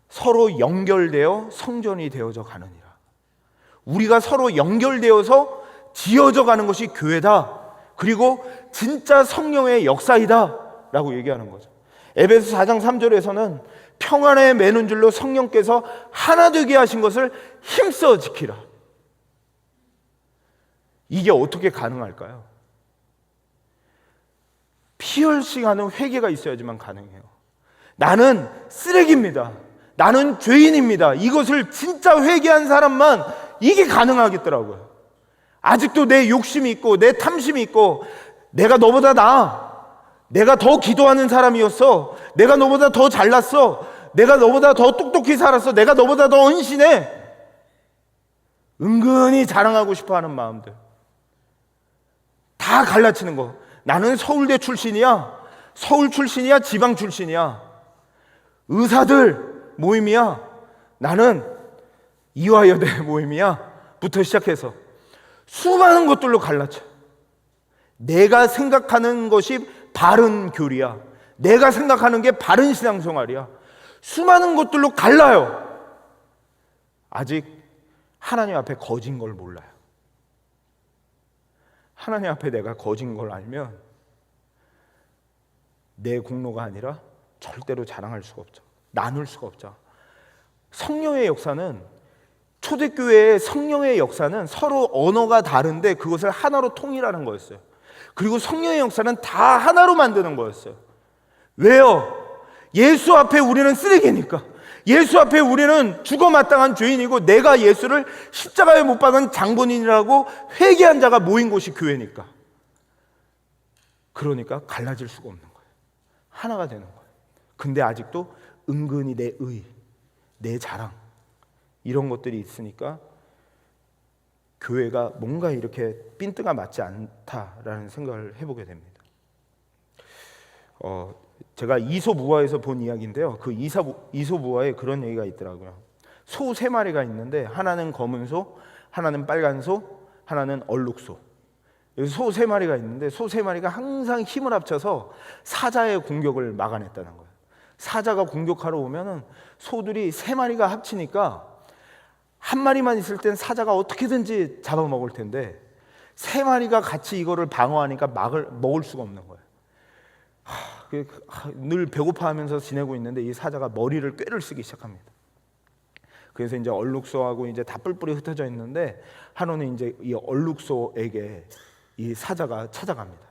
서로 연결되어 성전이 되어져 가느니라. 우리가 서로 연결되어서 지어져 가는 것이 교회다. 그리고 진짜 성령의 역사이다 라고 얘기하는 거죠. 에베소 4장 3절에서는 평안에 매는 줄로 성령께서 하나 되게 하신 것을 힘써 지키라. 이게 어떻게 가능할까요? 피얼싱하는 회개가 있어야지만 가능해요. 나는 쓰레기입니다. 나는 죄인입니다. 이것을 진짜 회개한 사람만 이게 가능하겠더라고요. 아직도 내 욕심이 있고 내 탐심이 있고, 내가 너보다 나아, 내가 더 기도하는 사람이었어, 내가 너보다 더 잘났어, 내가 너보다 더 똑똑히 살았어, 내가 너보다 더 헌신해, 은근히 자랑하고 싶어하는 마음들 다 갈라치는 거. 나는 서울대 출신이야, 서울 출신이야, 지방 출신이야, 의사들 모임이야, 나는 이화여대 모임이야 부터 시작해서 수많은 것들로 갈라쳐. 내가 생각하는 것이 바른 교리야, 내가 생각하는 게 바른 신앙생활이야, 수많은 것들로 갈라요. 아직 하나님 앞에 거진 걸 몰라요. 하나님 앞에 내가 거진 걸 알면 내 공로가 아니라 절대로 자랑할 수가 없죠. 나눌 수가 없죠. 성령의 역사는, 초대교회의 성령의 역사는 서로 언어가 다른데 그것을 하나로 통일하는 거였어요. 그리고 성령의 역사는 다 하나로 만드는 거였어요. 왜요? 예수 앞에 우리는 쓰레기니까. 예수 앞에 우리는 죽어마땅한 죄인이고, 내가 예수를 십자가에 못 박은 장본인이라고 회개한 자가 모인 곳이 교회니까. 그러니까 갈라질 수가 없는 거예요. 하나가 되는 거예요. 근데 아직도 은근히 내 의, 내 자랑 이런 것들이 있으니까 교회가 뭔가 이렇게 핀트가 맞지 않다라는 생각을 해보게 됩니다. 제가 이솝우화에서 본 이야기인데요. 그 이솝우화에 그런 얘기가 있더라고요. 소 3마리가 있는데 하나는 검은 소, 하나는 빨간 소, 하나는 얼룩소. 소 3마리가 있는데 소 3마리가 항상 힘을 합쳐서 사자의 공격을 막아냈다는 거예요. 사자가 공격하러 오면은 소들이 3마리가 합치니까 한 마리만 있을 땐 사자가 어떻게든지 잡아먹을 텐데 3마리가 같이 이거를 방어하니까 먹을 수가 없는 거예요. 늘 배고파하면서 지내고 있는데 이 사자가 머리를 꾀를 쓰기 시작합니다. 그래서 이제 얼룩소하고 이제 다 뿔뿔이 흩어져 있는데 한우는 이제 이 얼룩소에게 이 사자가 찾아갑니다.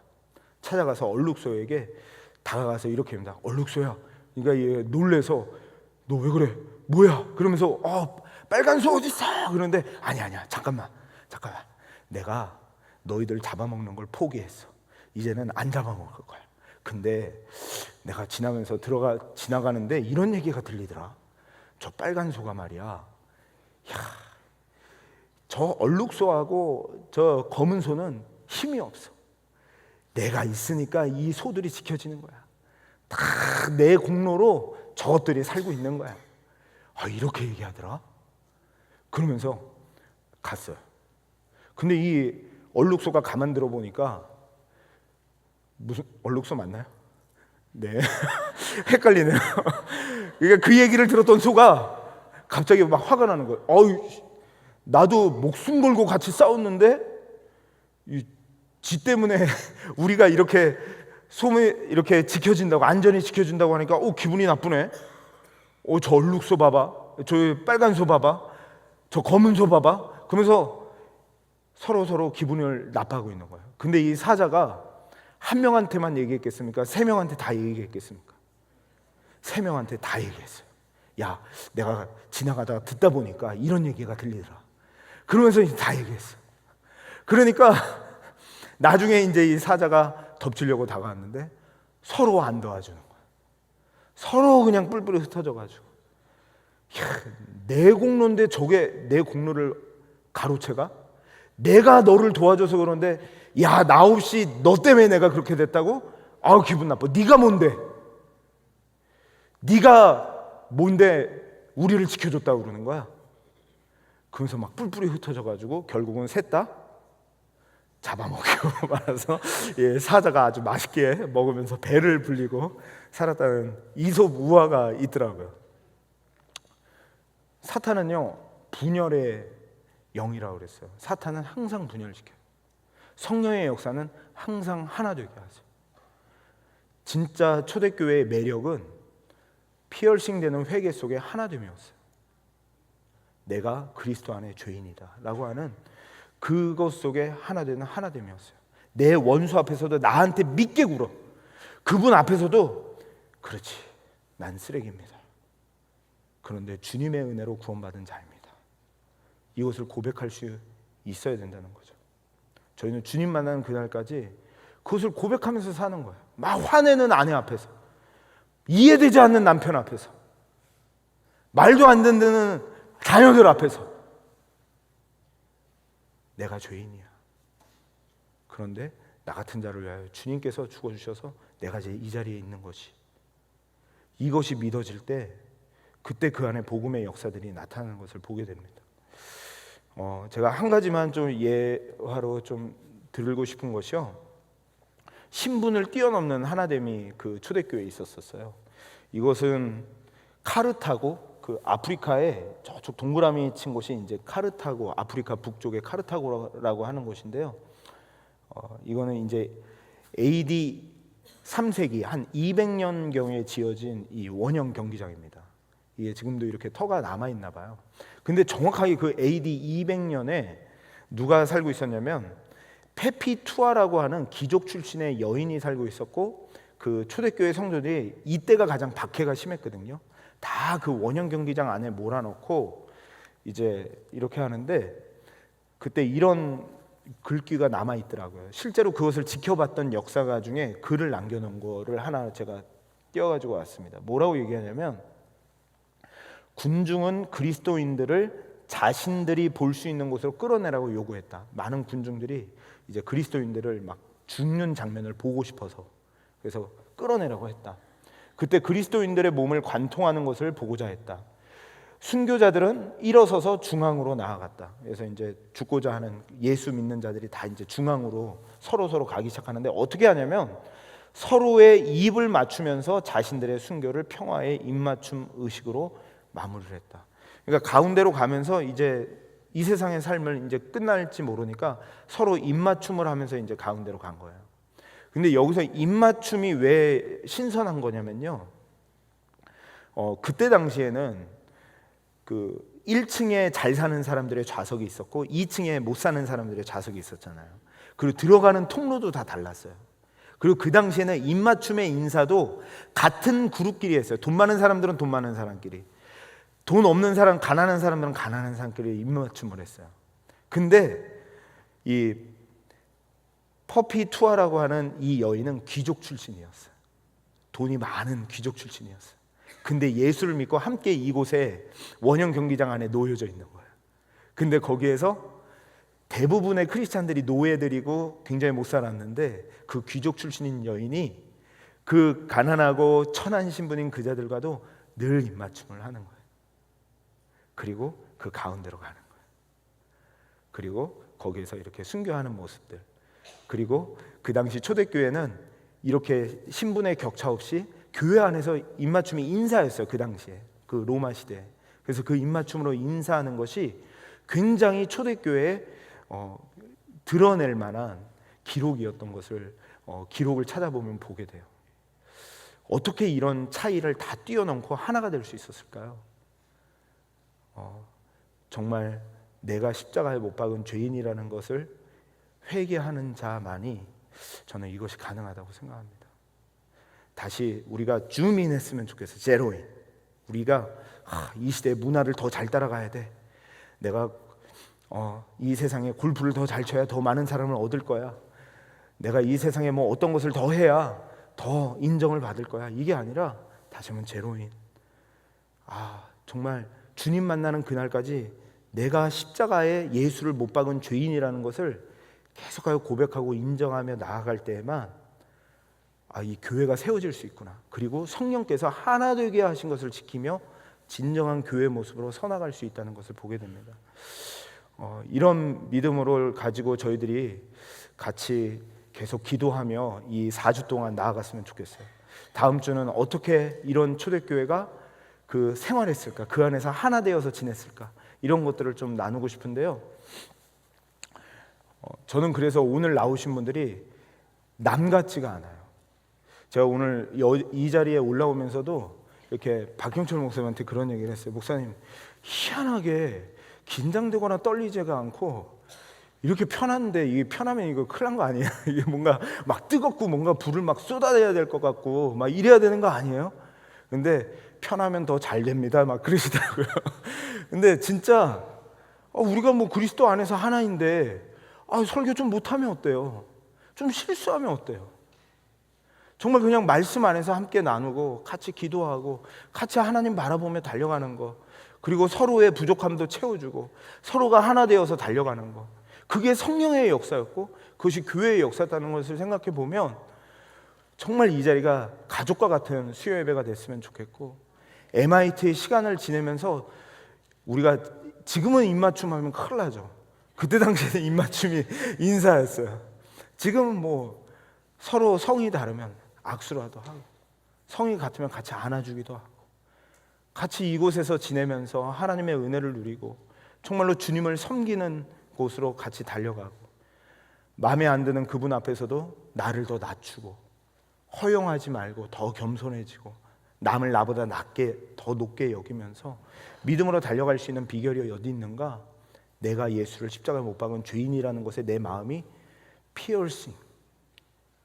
찾아가서 얼룩소에게 다가가서 이렇게 합니다. 얼룩소야. 그러니까 얘 놀래서 너 왜 그래? 뭐야? 그러면서 빨간 소 어디 있어? 그런데 아니야 잠깐만. 내가 너희들 잡아먹는 걸 포기했어. 이제는 안 잡아먹을 거야. 근데 내가 지나가는데 이런 얘기가 들리더라. 저 빨간 소가 말이야. 저 얼룩소하고 저 검은 소는 힘이 없어. 내가 있으니까 이 소들이 지켜지는 거야. 다 내 공로로 저것들이 살고 있는 거야. 이렇게 얘기하더라. 그러면서 갔어요. 근데 이 얼룩소가 가만 들어보니까 무슨 얼룩소 맞나요? 네. 헷갈리네요. 그러니까 그 얘기를 들었던 소가 갑자기 막 화가 나는 거예요. 나도 목숨 걸고 같이 싸웠는데 지 때문에 우리가 이렇게 소문이 이렇게 지켜진다고, 안전히 지켜준다고 하니까 기분이 나쁘네. 저 얼룩소 봐봐, 저 빨간 소 봐봐, 저 검은 소 봐봐. 그러면서 서로 기분을 나빠하고 있는 거예요. 근데 이 사자가 한 명한테만 얘기했겠습니까? 3명한테 다 얘기했겠습니까? 3명한테 다 얘기했어요. 야, 내가 지나가다가 듣다 보니까 이런 얘기가 들리더라. 그러면서 다 얘기했어요. 그러니까 나중에 이제 이 사자가 덮치려고 다가왔는데 서로 안 도와주는 거야. 서로 그냥 뿔뿔이 흩어져가지고, 내 공로인데 저게 내 공로를 가로채가? 내가 너를 도와줘서 그런데 나 없이 너 때문에 내가 그렇게 됐다고? 기분 나빠. 네가 뭔데? 네가 뭔데 우리를 지켜줬다고 그러는 거야? 그러면서 막 뿔뿔이 흩어져가지고 결국은 셋 다 잡아먹히고 말아서 사자가 아주 맛있게 먹으면서 배를 불리고 살았다는 이솝우화가 있더라고요. 사탄은요, 분열의 영이라고 그랬어요. 사탄은 항상 분열시켜요. 성령의 역사는 항상 하나 되게 하세요. 진짜 초대교회의 매력은 피어싱되는 회개 속에 하나됨이었어요. 내가 그리스도 안에 죄인이다 라고 하는 그것 속에 하나되는 하나됨이었어요. 내 원수 앞에서도 나한테 믿게 굴어. 그분 앞에서도 그렇지, 난 쓰레기입니다. 그런데 주님의 은혜로 구원받은 자입니다. 이것을 고백할 수 있어야 된다는 거죠. 저희는 주님 만나는 그날까지 그것을 고백하면서 사는 거예요. 막 화내는 아내 앞에서, 이해되지 않는 남편 앞에서, 말도 안 듣는 자녀들 앞에서 내가 죄인이야. 그런데 나 같은 자를 위하여 주님께서 죽어주셔서 내가 이제 이 자리에 있는 것이, 이것이 믿어질 때 그때 그 안에 복음의 역사들이 나타나는 것을 보게 됩니다. 제가 한 가지만 좀 예화로 좀 드리고 싶은 것이요, 신분을 뛰어넘는 하나됨이 그 초대교회에 있었어요. 이것은 카르타고, 그 아프리카에 저쪽 동그라미 친 곳이 이제 카르타고, 아프리카 북쪽의 카르타고라고 하는 곳인데요. 이거는 이제 AD 3세기 한 200년 경에 지어진 이 원형 경기장입니다. 이게 지금도 이렇게 터가 남아 있나 봐요. 근데 정확하게 그 AD 200년에 누가 살고 있었냐면 페피투아라고 하는 귀족 출신의 여인이 살고 있었고, 그 초대교회 성도들이 이때가 가장 박해가 심했거든요. 다 그 원형 경기장 안에 몰아넣고 이제 이렇게 하는데, 그때 이런 글귀가 남아 있더라고요. 실제로 그것을 지켜봤던 역사가 중에 글을 남겨놓은 거를 하나 제가 띄워가지고 왔습니다. 뭐라고 얘기하냐면, 군중은 그리스도인들을 자신들이 볼 수 있는 곳으로 끌어내라고 요구했다. 많은 군중들이 이제 그리스도인들을 막 죽는 장면을 보고 싶어서, 그래서 끌어내라고 했다. 그때 그리스도인들의 몸을 관통하는 것을 보고자 했다. 순교자들은 일어서서 중앙으로 나아갔다. 그래서 이제 죽고자 하는 예수 믿는 자들이 다 이제 중앙으로 서로 가기 시작하는데, 어떻게 하냐면 서로의 입을 맞추면서 자신들의 순교를 평화의 입맞춤 의식으로 마무리를 했다. 그러니까 가운데로 가면서 이제 이 세상의 삶을 이제 끝날지 모르니까 서로 입맞춤을 하면서 이제 가운데로 간 거예요. 근데 여기서 입맞춤이 왜 신선한 거냐면요, 그때 당시에는 그 1층에 잘 사는 사람들의 좌석이 있었고 2층에 못 사는 사람들의 좌석이 있었잖아요. 그리고 들어가는 통로도 다 달랐어요. 그리고 그 당시에는 입맞춤의 인사도 같은 그룹끼리 했어요. 돈 많은 사람들은 돈 많은 사람끼리, 돈 없는 사람, 가난한 사람들은 가난한 사람끼리 입맞춤을 했어요. 근데 이 퍼피 투아라고 하는 이 여인은 귀족 출신이었어요. 돈이 많은 귀족 출신이었어요. 근데 예수를 믿고 함께 이곳에 원형 경기장 안에 놓여져 있는 거예요. 근데 거기에서 대부분의 크리스찬들이 노예들이고 굉장히 못 살았는데, 그 귀족 출신인 여인이 그 가난하고 천한 신분인 그자들과도 늘 입맞춤을 하는 거예요. 그리고 그 가운데로 가는 거예요. 그리고 거기에서 이렇게 순교하는 모습들, 그리고 그 당시 초대교회는 이렇게 신분의 격차 없이 교회 안에서 입맞춤이 인사였어요. 그 당시에, 그 로마 시대에. 그래서 그 입맞춤으로 인사하는 것이 굉장히 초대교회에 드러낼 만한 기록이었던 것을 기록을 찾아보면 보게 돼요. 어떻게 이런 차이를 다 뛰어넘고 하나가 될 수 있었을까요? 정말 내가 십자가에 못 박은 죄인이라는 것을 회개하는 자만이, 저는 이것이 가능하다고 생각합니다. 다시 우리가 줌인했으면 좋겠어요. 제로인. 우리가 이 시대의 문화를 더 잘 따라가야 돼. 내가 이 세상에 골프를 더 잘 쳐야 더 많은 사람을 얻을 거야. 내가 이 세상에 뭐 어떤 것을 더 해야 더 인정을 받을 거야. 이게 아니라 다시 한번 제로인. 정말 주님 만나는 그날까지 내가 십자가에 예수를 못 박은 죄인이라는 것을 계속하여 고백하고 인정하며 나아갈 때에만 이 교회가 세워질 수 있구나. 그리고 성령께서 하나 되게 하신 것을 지키며 진정한 교회 모습으로 서나갈 수 있다는 것을 보게 됩니다. 이런 믿음을 가지고 저희들이 같이 계속 기도하며 이 4주 동안 나아갔으면 좋겠어요. 다음 주는 어떻게 이런 초대교회가 그 생활했을까, 그 안에서 하나 되어서 지냈을까, 이런 것들을 좀 나누고 싶은데요. 저는 그래서 오늘 나오신 분들이 남 같지가 않아요. 제가 오늘 이 자리에 올라오면서도 이렇게 박형철 목사님한테 그런 얘기를 했어요. 목사님, 희한하게 긴장되거나 떨리지가 않고 이렇게 편한데, 이게 편하면 이거 큰일 난 거 아니에요? 이게 뭔가 막 뜨겁고 뭔가 불을 막 쏟아내야 될 것 같고 막 이래야 되는 거 아니에요? 근데 편하면 더 잘 됩니다, 막 그러시더라고요. 근데 진짜 우리가 뭐 그리스도 안에서 하나인데 설교 좀 못하면 어때요? 좀 실수하면 어때요? 정말 그냥 말씀 안에서 함께 나누고 같이 기도하고 같이 하나님 바라보며 달려가는 거, 그리고 서로의 부족함도 채워주고 서로가 하나 되어서 달려가는 거, 그게 성령의 역사였고 그것이 교회의 역사였다는 것을 생각해 보면 정말 이 자리가 가족과 같은 수요 예배가 됐으면 좋겠고, MIT의 시간을 지내면서 우리가 지금은 입맞춤하면 큰일 나죠. 그때 당시에는 입맞춤이 인사였어요. 지금은 뭐 서로 성이 다르면 악수라도 하고, 성이 같으면 같이 안아주기도 하고, 같이 이곳에서 지내면서 하나님의 은혜를 누리고 정말로 주님을 섬기는 곳으로 같이 달려가고, 마음에 안 드는 그분 앞에서도 나를 더 낮추고 허용하지 말고 더 겸손해지고 남을 나보다 더 높게 여기면서 믿음으로 달려갈 수 있는 비결이 어디 있는가? 내가 예수를 십자가에 못 박은 죄인이라는 것에 내 마음이 피어싱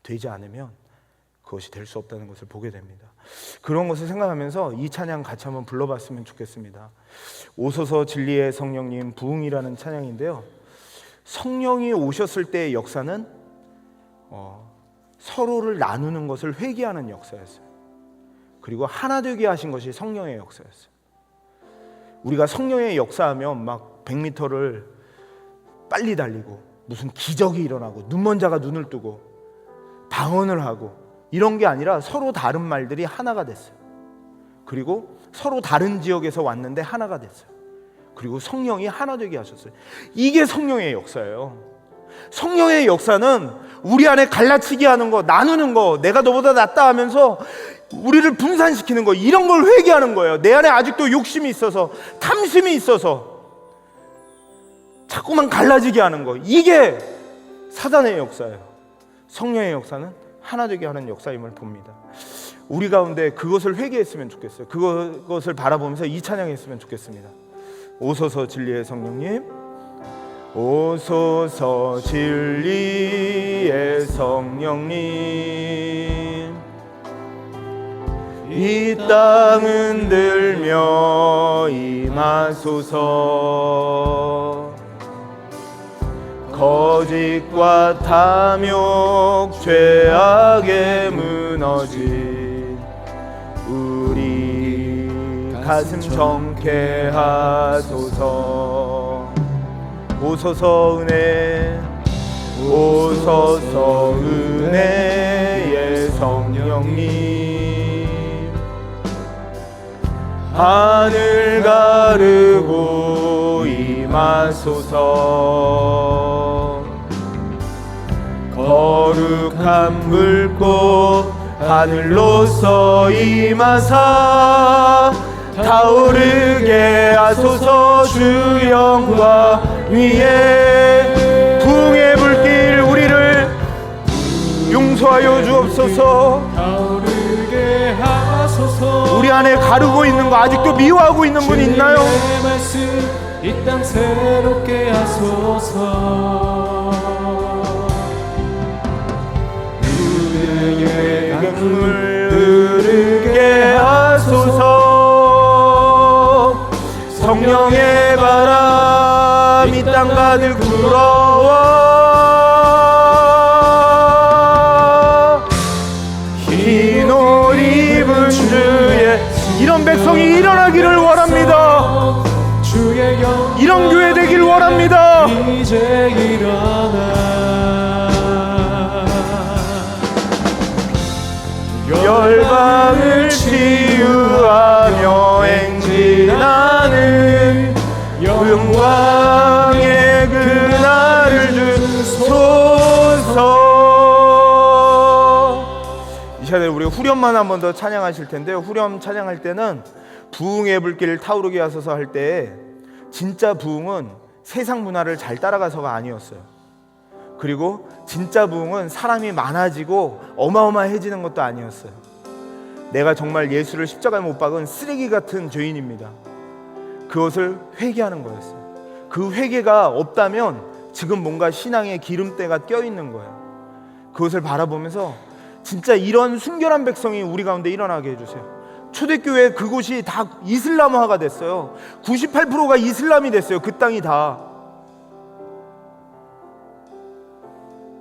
되지 않으면 그것이 될 수 없다는 것을 보게 됩니다. 그런 것을 생각하면서 이 찬양 같이 한번 불러봤으면 좋겠습니다. 오소서 진리의 성령님 부흥이라는 찬양인데요, 성령이 오셨을 때의 역사는 서로를 나누는 것을 회개하는 역사였어요. 그리고 하나 되게 하신 것이 성령의 역사였어요. 우리가 성령의 역사하면 막 100m를 빨리 달리고 무슨 기적이 일어나고 눈먼 자가 눈을 뜨고 방언을 하고 이런 게 아니라 서로 다른 말들이 하나가 됐어요. 그리고 서로 다른 지역에서 왔는데 하나가 됐어요. 그리고 성령이 하나 되게 하셨어요. 이게 성령의 역사예요. 성령의 역사는 우리 안에 갈라치기 하는 거, 나누는 거, 내가 너보다 낫다 하면서 우리를 분산시키는 거, 이런 걸 회개하는 거예요. 내 안에 아직도 욕심이 있어서, 탐심이 있어서 자꾸만 갈라지게 하는 거, 이게 사단의 역사예요. 성령의 역사는 하나 되게 하는 역사임을 봅니다. 우리 가운데 그것을 회개했으면 좋겠어요. 그것을 바라보면서 이 찬양했으면 좋겠습니다. 오소서 진리의 성령님, 오소서 진리의 성령님, 이 땅 흔들며 임하소서. 거짓과 탐욕 죄악에 무너진 우리 가슴 정케 하소서. 오소서 은혜, 오소서 은혜의 성령님, 하늘 가르고 임하소서. 거룩한 불꽃 하늘로서 임하사 타오르게 하소서. 주 영광 위에 부흥의 불길 우리를 용서하여 주옵소서.
타오르게 하소서.
우리 안에 가르고 있는 거, 아직도 미워하고 있는 분 있나요?
이 땅 새롭게 하소서.
은혜의 강물 흐르게 하소서. 성령의 바람 이 땅 가득 불어와 흰 옷 입은 주의 이런 백성이 일어나기를 원합니다. 이런 교회 되길 원합니다.
이제 일어나
열방을 치유하며 행진하는 영광의 그날을 주소서. 이 시간에 우리 후렴만 한 번 더 찬양하실 텐데요. 후렴 찬양할 때는 부흥의 불길 타오르게 하소서 할 때 진짜 부흥은 세상 문화를 잘 따라가서가 아니었어요. 그리고 진짜 부흥은 사람이 많아지고 어마어마해지는 것도 아니었어요. 내가 정말 예수를 십자가에 못 박은 쓰레기 같은 죄인입니다. 그것을 회개하는 거였어요. 그 회개가 없다면 지금 뭔가 신앙의 기름때가 껴있는 거예요. 그것을 바라보면서 진짜 이런 순결한 백성이 우리 가운데 일어나게 해주세요. 초대교회 그곳이 다 이슬람화가 됐어요. 98%가 이슬람이 됐어요. 그 땅이 다.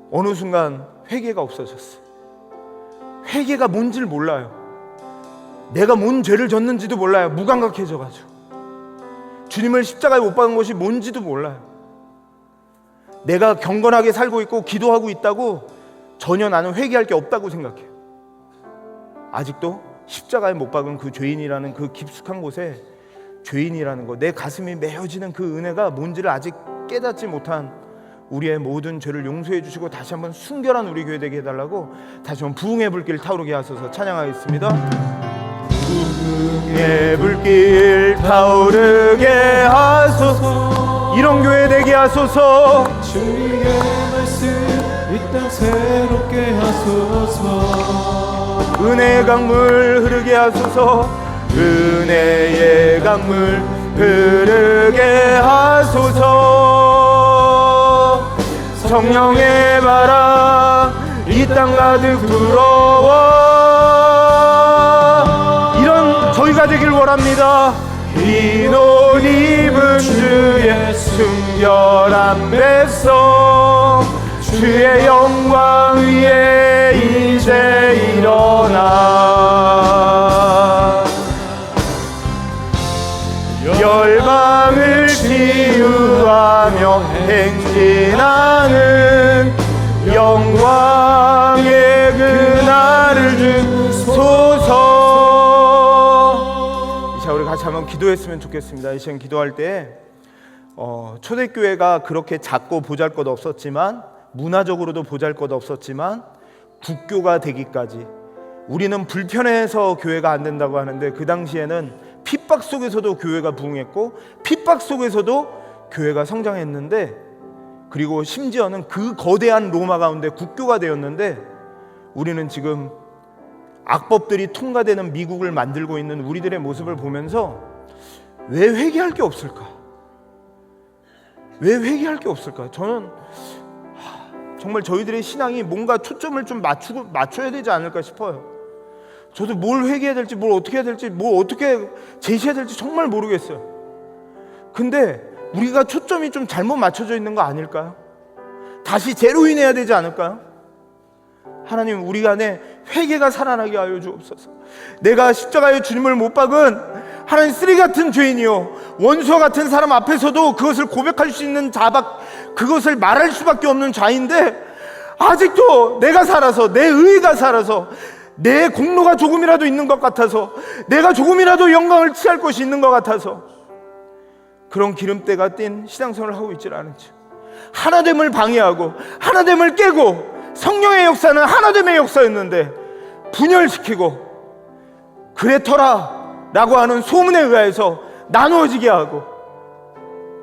어느 순간 회개가 없어졌어요. 회개가 뭔지를 몰라요. 내가 뭔 죄를 졌는지도 몰라요. 무감각해져가지고 주님을 십자가에 못 박은 것이 뭔지도 몰라요. 내가 경건하게 살고 있고 기도하고 있다고 전혀 나는 회개할 게 없다고 생각해요. 아직도 십자가에 못 박은 그 죄인이라는 그 깊숙한 곳에 죄인이라는 것, 내 가슴이 메어지는 그 은혜가 뭔지를 아직 깨닫지 못한 우리의 모든 죄를 용서해 주시고 다시 한번 순결한 우리 교회 되게 해달라고 다시 한번 부흥의 불길 타오르게 하소서 찬양하겠습니다. 부흥의 불길 타오르게 하소서. 이런 교회 되게 하소서.
주의 말씀 이 땅 새롭게 하소서.
은혜의 강물 흐르게 하소서. 은혜의 강물 흐르게 하소서. 성령의 바람 이 땅 가득 불어와 이런 저희가 되길 원합니다. 흰 옷 입은 주의 순결한 백성 주의 영광 위에 이제 일어나 열방을 치유하며 행진하는 영광의 그날을 주소서. 자, 우리 같이 한번 기도했으면 좋겠습니다. 이 시간 기도할 때 초대교회가 그렇게 작고 보잘것 없었지만, 문화적으로도 보잘것 없었지만 국교가 되기까지, 우리는 불편해서 교회가 안 된다고 하는데 그 당시에는 핍박 속에서도 교회가 부흥했고 핍박 속에서도 교회가 성장했는데, 그리고 심지어는 그 거대한 로마 가운데 국교가 되었는데, 우리는 지금 악법들이 통과되는 미국을 만들고 있는 우리들의 모습을 보면서 왜 회개할 게 없을까? 왜 회개할 게 없을까? 저는 정말 저희들의 신앙이 뭔가 초점을 좀 맞춰야 되지 않을까 싶어요. 저도 뭘 회개해야 될지, 뭘 어떻게 해야 될지, 뭘 어떻게 제시해야 될지 정말 모르겠어요. 근데 우리가 초점이 좀 잘못 맞춰져 있는 거 아닐까요? 다시 재로인해야 되지 않을까요? 하나님, 우리 안에 회개가 살아나게 하여 주옵소서. 내가 십자가에 주님을 못 박은 하나님 쓰레기 같은 죄인이요, 원수와 같은 사람 앞에서도 그것을 고백할 수 있는 그것을 말할 수밖에 없는 자인데, 아직도 내가 살아서, 내 의가 살아서, 내 공로가 조금이라도 있는 것 같아서, 내가 조금이라도 영광을 취할 것이 있는 것 같아서 그런 기름때가 띈 신앙생활을 하고 있질 않은지, 하나됨을 방해하고 하나됨을 깨고, 성령의 역사는 하나됨의 역사였는데 분열시키고 그레터라 라고 하는 소문에 의해서 나누어지게 하고,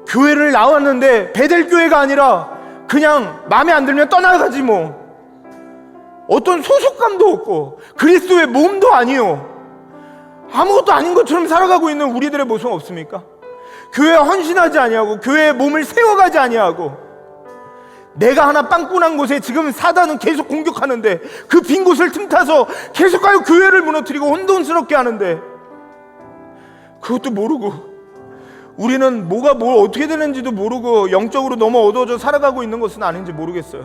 교회를 나왔는데 베델교회가 아니라 그냥 마음에 안 들면 떠나가지, 뭐 어떤 소속감도 없고 그리스도의 몸도 아니요, 아무것도 아닌 것처럼 살아가고 있는 우리들의 모습 없습니까? 교회에 헌신하지 아니하고 교회의 몸을 세워가지 아니하고, 내가 하나 빵꾸난 곳에 지금 사단은 계속 공격하는데 그 빈 곳을 틈타서 계속하여 교회를 무너뜨리고 혼돈스럽게 하는데, 그것도 모르고 우리는 뭐가 어떻게 되는지도 모르고 영적으로 너무 어두워져 살아가고 있는 것은 아닌지 모르겠어요.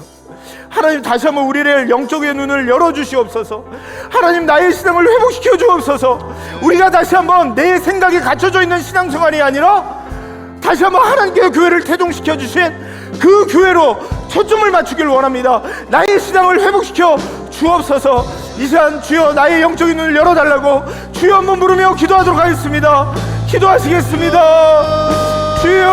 하나님, 다시 한번 우리를 영적의 눈을 열어주시옵소서. 하나님, 나의 신앙을 회복시켜 주옵소서. 우리가 다시 한번 내 생각에 갇혀져 있는 신앙생활이 아니라 다시 한번 하나님께서 교회를 태동시켜 주신 그 교회로 초점을 맞추길 원합니다. 나의 신앙을 회복시켜 주옵소서. 이 시간 주여, 나의 영적인 눈을 열어달라고 주여 한번 부르며 기도하도록 하겠습니다. 기도하시겠습니다. 주여,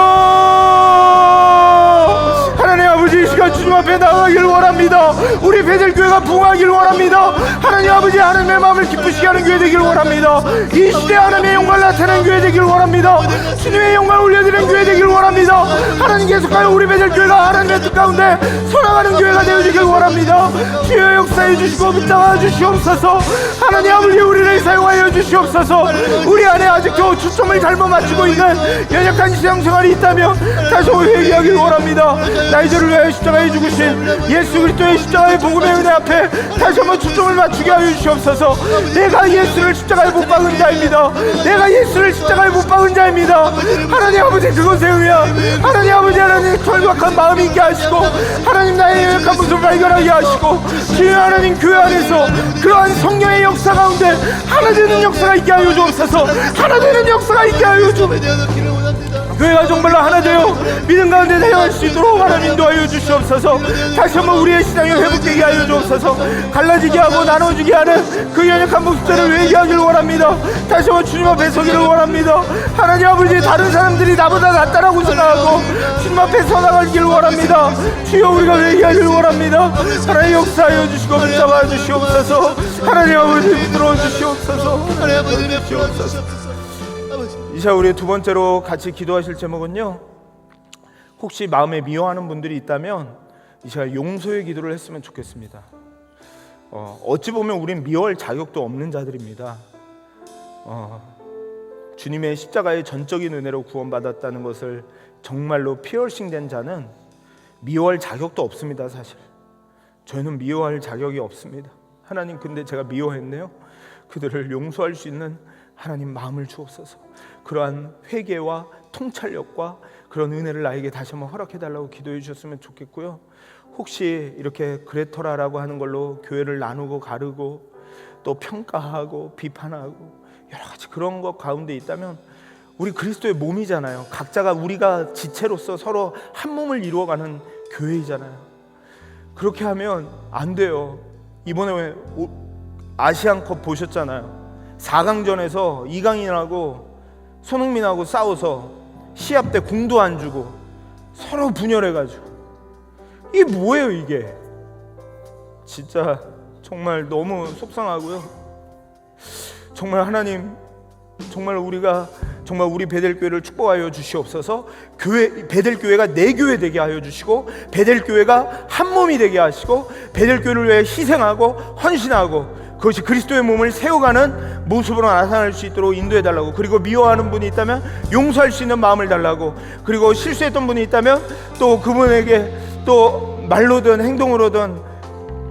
하나님 아버지, 이 시간 주님 앞에 나가길 원합니다. 우리 베델교회가 부흥하길 원합니다. 하나님 아버지, 하나님의 마음을 기쁘시게 하는 교회 되길 원합니다. 이 시대 하나님의 영광을 나타내는 교회 되길 원합니다. 주님의 영광을 올려드리는 교회 되길 원합니다. 하나님, 계속하여 우리 베델교회가 하나님의 뜻 가운데 살아가는 교회가 되어지길 원합니다. 주여, 역사해 주시고 붙잡아 주시옵소서. 하나님 아버지, 우리를 사용하여 주시옵소서. 우리 안에 아직도 초점을 잘못 맞추고 있는 연약한 신앙생활이 있다면 다시 한번 회개하길 원합니다. 나의 죄를 위하여 십자가에 죽으신 예수 그리스도의 십자가의 복음의 은혜 앞에 다시 한번 초점을 맞추게 하여 주시옵소서. 내가 예수를 십자가에 못 박은 자입니다. 내가 예수를 십자가에 못 박은 자입니다. 하나님 아버지, 그것에 의해 하나님 아버지, 하나님 절박한 마음이 있게 하시고, 하나님 나의 연약한 모습을 발견하게 하시고, 주여 하나님, 교회 안에서 그러한 성령의 역사 가운데 하나 되는 역사가 있게 하여 주옵소서. 하나 되는 역사가 있게 하여 주옵소서. 교회가 정말로 하나 되어 믿음 가운데 달려갈 수 있도록 하나님 인도하여 주시옵소서. 다시 한번 우리의 신앙이 회복되게 하여 주옵소서. 갈라지게 하고 나눠주게 하는 그 연약한 모습들을 회개하기를 원합니다. 다시 한번 주님 앞에 서기를 원합니다. 하나님 아버지, 다른 사람들이 나보다 낫다라고 생각하고 주님 앞에 서나가기를 원합니다. 주여, 우리가 회개하기를 원합니다. 하나님, 역사하여 주시고 붙잡아 주시옵소서. 하나님 아버지, 붙들어 주시옵소서. 하나님 아버지, 주시옵소서. 이 시간 우리 두 번째로 같이 기도하실 제목은요, 혹시 마음에 미워하는 분들이 있다면 이 시간 용서의 기도를 했으면 좋겠습니다. 어찌 보면 우린 미워할 자격도 없는 자들입니다. 주님의 십자가의 전적인 은혜로 구원받았다는 것을 정말로 피어싱된 자는 미워할 자격도 없습니다. 사실 저희는 미워할 자격이 없습니다. 하나님, 근데 제가 미워했네요. 그들을 용서할 수 있는 하나님 마음을 주옵소서. 그러한 회개와 통찰력과 그런 은혜를 나에게 다시 한번 허락해달라고 기도해 주셨으면 좋겠고요. 혹시 이렇게 그레터라라고 하는 걸로 교회를 나누고 가르고 또 평가하고 비판하고 여러 가지 그런 것 가운데 있다면, 우리 그리스도의 몸이잖아요. 각자가 우리가 지체로서 서로 한 몸을 이루어가는 교회이잖아요. 그렇게 하면 안 돼요. 이번에 아시안컵 보셨잖아요. 4강전에서 이강인하고 손흥민하고 싸워서 시합 때 공도 안 주고 서로 분열해가지고, 이게 뭐예요 이게. 진짜 정말 너무 속상하고요. 정말 하나님, 정말 우리가 정말 우리 베델교회를 축복하여 주시옵소서. 베델교회가 내 교회 되게 하여 주시고, 베델교회가 한 몸이 되게 하시고, 베델교회를 위해 희생하고 헌신하고 그것이 그리스도의 몸을 세워가는 모습으로 나타날 수 있도록 인도해 달라고. 그리고 미워하는 분이 있다면 용서할 수 있는 마음을 달라고. 그리고 실수했던 분이 있다면 또 그분에게 또 말로든 행동으로든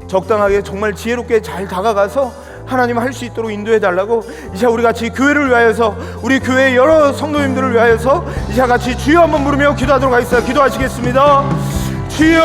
적당하게 정말 지혜롭게 잘 다가가서 하나님 할 수 있도록 인도해 달라고. 이제 우리 같이 교회를 위하여서, 우리 교회 여러 성도님들을 위하여서 이제 같이 주여 한번 부르며 기도하도록 하겠습니다. 기도하시겠습니다. 주여,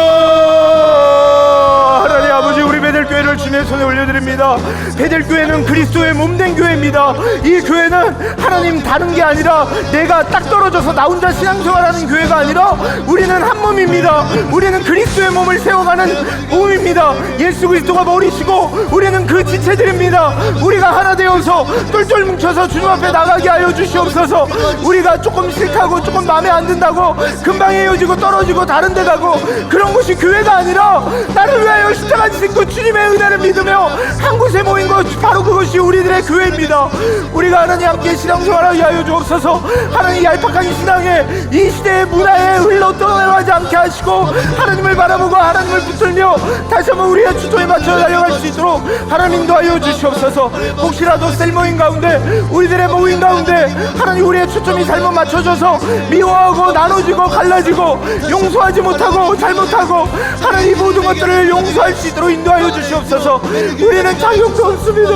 하나님 아버지, 우리 베델교회를 주님의 손에 올려드립니다. 베델교회는 그리스도의 몸된 교회입니다. 이 교회는 하나님 다른 게 아니라 내가 딱 떨어져서 나 혼자 신앙생활하는 교회가 아니라 우리는 한 몸입니다. 우리는 그리스도의 몸을 세워가는 몸입니다. 예수 그리스도가 머리시고 우리는 그 지체들입니다. 우리가 하나 되어서 똘똘 뭉쳐서 주님 앞에 나가게 하여 주시옵소서. 우리가 조금 싫다고, 조금 마음에 안 든다고 금방 헤어지고 떨어지고 다른 데 가고 그런 것이 교회가 아니라, 나를 위하여 십자가 지고 주님의 은혜를 믿으며 한 곳에 모인 것, 바로 그것이 우리들의 교회입니다. 우리가 하나님 함께 신앙생활하게 하여 주옵소서. 하나님 얄팍한 신앙에 이 시대의 문화에 흘러 떠나가지 않게 하시고, 하나님을 바라보고 하나님을 붙들며 다시 한번 우리의 초점에 맞춰 달려갈 수 있도록 하나님 인도하여 주시옵소서. 혹시라도 셀 모임 가운데, 우리들의 모임 가운데 하나님 우리의 초점이 잘못 맞춰져서 미워하고 나눠지고 갈라지고 용서하지 못하고 잘못하고 하나님 모든 것들을 용서할 수 있도록 인도하여 주시옵소서. 우리는 자격도 없습니다.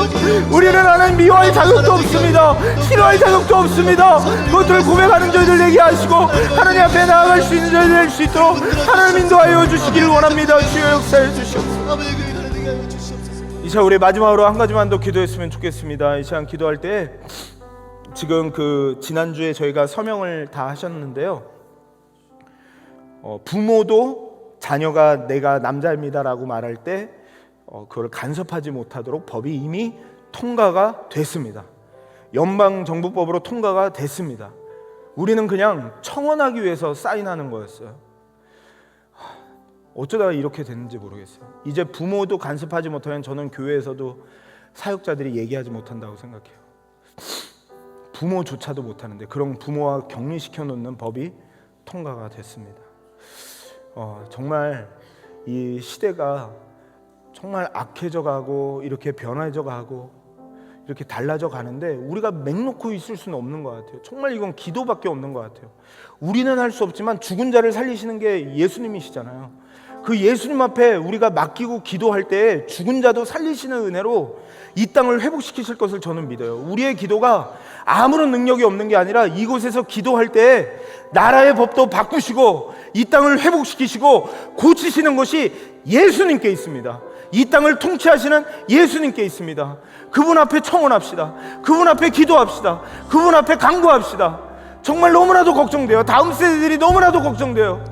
우리는 하나님 미워할 자격도 없습니다. 싫어할 자격도 없습니다. 그것들을 고백하는 저희들 되게 하시고 하나님 앞에 나아갈 수 있는 저희들 될 수 있도록 하나님 인도하여 주시기를 원합니다. 주여 역사해 주시옵소서. 이 시간 우리 마지막으로 한 가지만 더 기도했으면 좋겠습니다. 이 시간 기도할 때, 지금 그 지난주에 저희가 서명을 다 하셨는데요, 부모도 자녀가 내가 남자입니다라고 말할 때 그걸 간섭하지 못하도록 법이 이미 통과가 됐습니다. 연방정부법으로 통과가 됐습니다. 우리는 그냥 청원하기 위해서 사인하는 거였어요. 어쩌다가 이렇게 됐는지 모르겠어요. 이제 부모도 간섭하지 못하면 저는 교회에서도 사역자들이 얘기하지 못한다고 생각해요. 부모조차도 못하는데 그런 부모와 격리시켜 놓는 법이 통과가 됐습니다. 정말 이 시대가 정말 악해져 가고 이렇게 변해져 가고 이렇게 달라져 가는데, 우리가 맹놓고 있을 수는 없는 것 같아요. 정말 이건 기도밖에 없는 것 같아요. 우리는 할 수 없지만 죽은 자를 살리시는 게 예수님이시잖아요. 그 예수님 앞에 우리가 맡기고 기도할 때 죽은 자도 살리시는 은혜로 이 땅을 회복시키실 것을 저는 믿어요. 우리의 기도가 아무런 능력이 없는 게 아니라 이곳에서 기도할 때 나라의 법도 바꾸시고 이 땅을 회복시키시고 고치시는 것이 예수님께 있습니다. 이 땅을 통치하시는 예수님께 있습니다. 그분 앞에 청원합시다. 그분 앞에 기도합시다. 그분 앞에 간구합시다. 정말 너무나도 걱정돼요. 다음 세대들이 너무나도 걱정돼요.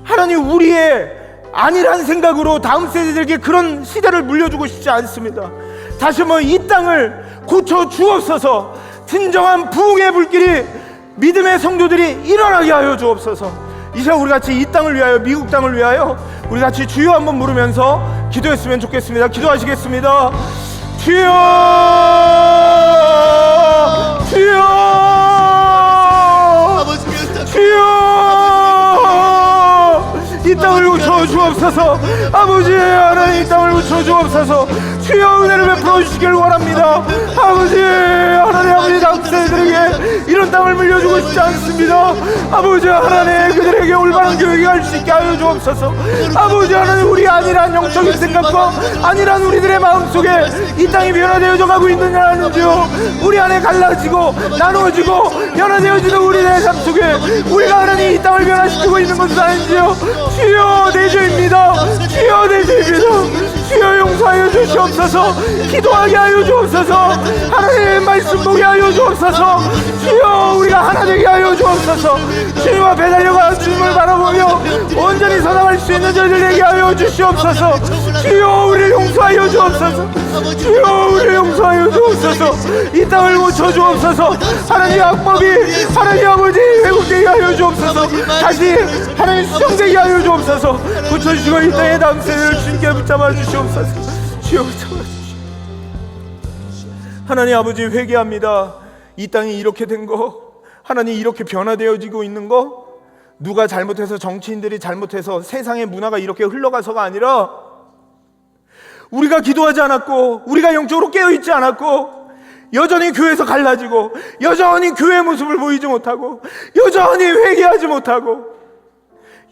하나님, 우리의 아니란 생각으로 다음 세대들에게 그런 시대를 물려주고 싶지 않습니다. 다시 한번 이 땅을 고쳐 주옵소서. 진정한 부흥의 불길이 믿음의 성도들이 일어나게 하여 주옵소서. 이제 우리 같이 이 땅을 위하여, 미국 땅을 위하여 우리 같이 주여 한번 부르면서 기도했으면 좋겠습니다. 기도하시겠습니다. 주여, 주여, 주여, 이 땅을 고쳐 주옵소서. 아버지 하나님, 이 땅을 고쳐 주옵소서. 주여 은혜를 베풀어 주시길 원합니다. 아버지 하나님, 아버지 다음 세대들에게 이런 땅을 물려주고 싶지 않습니다. 아버지 하나님, 그들에게 올바른 교육이 살아갈 수 있게 하여 주옵소서. 아버지 하나님, 우리 안일한 영적인 생각과 안일한 우리들의 마음속에 이 땅이 변화되어져 가고 있느냐는 주요, 우리 안에 갈라지고 나누어지고 변화되어지는 우리의 삶 속에 우리가 하나님 이 땅을 변화시키고 있는 것은 아닌지요. 주여 내 죄입니다. 주여 내 죄입니다. 주여 용서하여 주시옵소서. 기도하게 하여 주옵소서. 하나님의 말씀 보게 하여 주옵소서. 주여 우리가 하나 되게 하여 주옵소서. 주님 앞에 달려가 주님을 바라보며 온전히 선함할 수 있는 저희들 되게 하여 주시옵소서. 주여 우리를 용서하여 주옵소서. 주여 우리를 용서하여 주옵소서. 이 땅을 고쳐 주옵소서. 하나님 악법이 하나님 아버지 회복되게 하여 주옵소서. 다시 하나님 수정되게 하여 주옵소서. 고쳐주시고 이 땅의 다음 세대를 주님께 붙잡아 주시옵소서. 주여 붙잡아 주시옵소서. 하나님 아버지 회개합니다. 이 땅이 이렇게 된 거, 하나님 이렇게 변화되어지고 있는 거, 누가 잘못해서 정치인들이 잘못해서 세상의 문화가 이렇게 흘러가서가 아니라 우리가 기도하지 않았고 우리가 영적으로 깨어있지 않았고 여전히 교회에서 갈라지고 여전히 교회의 모습을 보이지 못하고 여전히 회개하지 못하고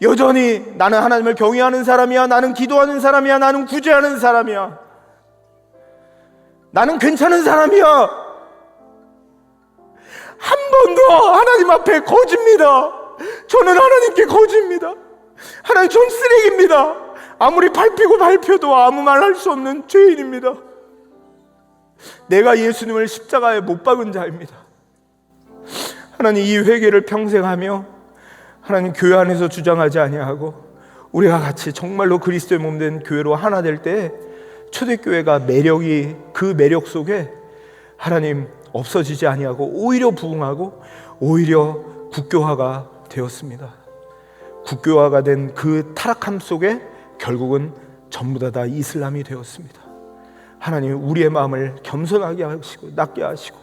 여전히 나는 하나님을 경외하는 사람이야, 나는 기도하는 사람이야, 나는 구제하는 사람이야, 나는 괜찮은 사람이야, 한 번도 하나님 앞에 거짓입니다. 저는 하나님께 거짓입니다. 하나님, 전 쓰레기입니다. 아무리 밟히고 밟혀도 아무 말 할 수 없는 죄인입니다. 내가 예수님을 십자가에 못 박은 자입니다. 하나님, 이 회개를 평생 하며 하나님 교회 안에서 주장하지 아니하고 우리가 같이 정말로 그리스도의 몸된 교회로 하나 될 때 초대교회가 매력이, 그 매력 속에 하나님 없어지지 아니하고 오히려 부흥하고 오히려 국교화가 되었습니다. 국교화가 된 그 타락함 속에 결국은 전부 다 이슬람이 되었습니다. 하나님, 우리의 마음을 겸손하게 하시고 낮게 하시고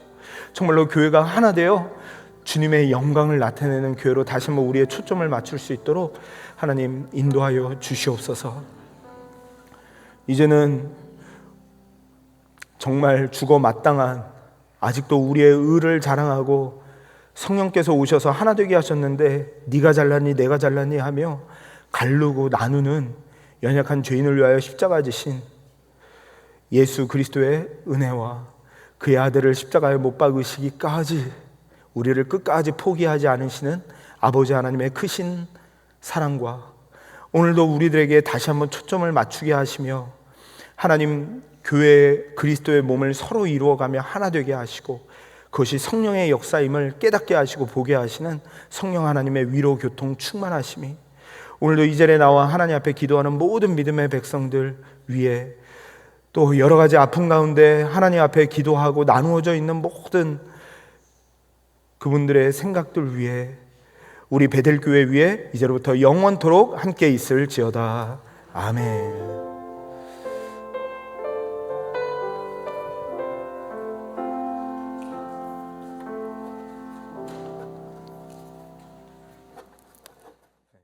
정말로 교회가 하나 되어 주님의 영광을 나타내는 교회로 다시 한번 우리의 초점을 맞출 수 있도록 하나님 인도하여 주시옵소서. 이제는 정말 죽어 마땅한, 아직도 우리의 의를 자랑하고 성령께서 오셔서 하나 되게 하셨는데 네가 잘났니 내가 잘났니 하며 가르고 나누는 연약한 죄인을 위하여 십자가 지신 예수 그리스도의 은혜와 그의 아들을 십자가에 못 박으시기까지 우리를 끝까지 포기하지 않으시는 아버지 하나님의 크신 사랑과 오늘도 우리들에게 다시 한번 초점을 맞추게 하시며 하나님 교회 그리스도의 몸을 서로 이루어가며 하나 되게 하시고 그것이 성령의 역사임을 깨닫게 하시고 보게 하시는 성령 하나님의 위로 교통 충만하심이 오늘도 이 자리에 나와 하나님 앞에 기도하는 모든 믿음의 백성들 위에 또 여러 가지 아픔 가운데 하나님 앞에 기도하고 나누어져 있는 모든 그분들의 생각들 위에 우리 베델교회 위에 이제로부터 영원토록 함께 있을지어다. 아멘.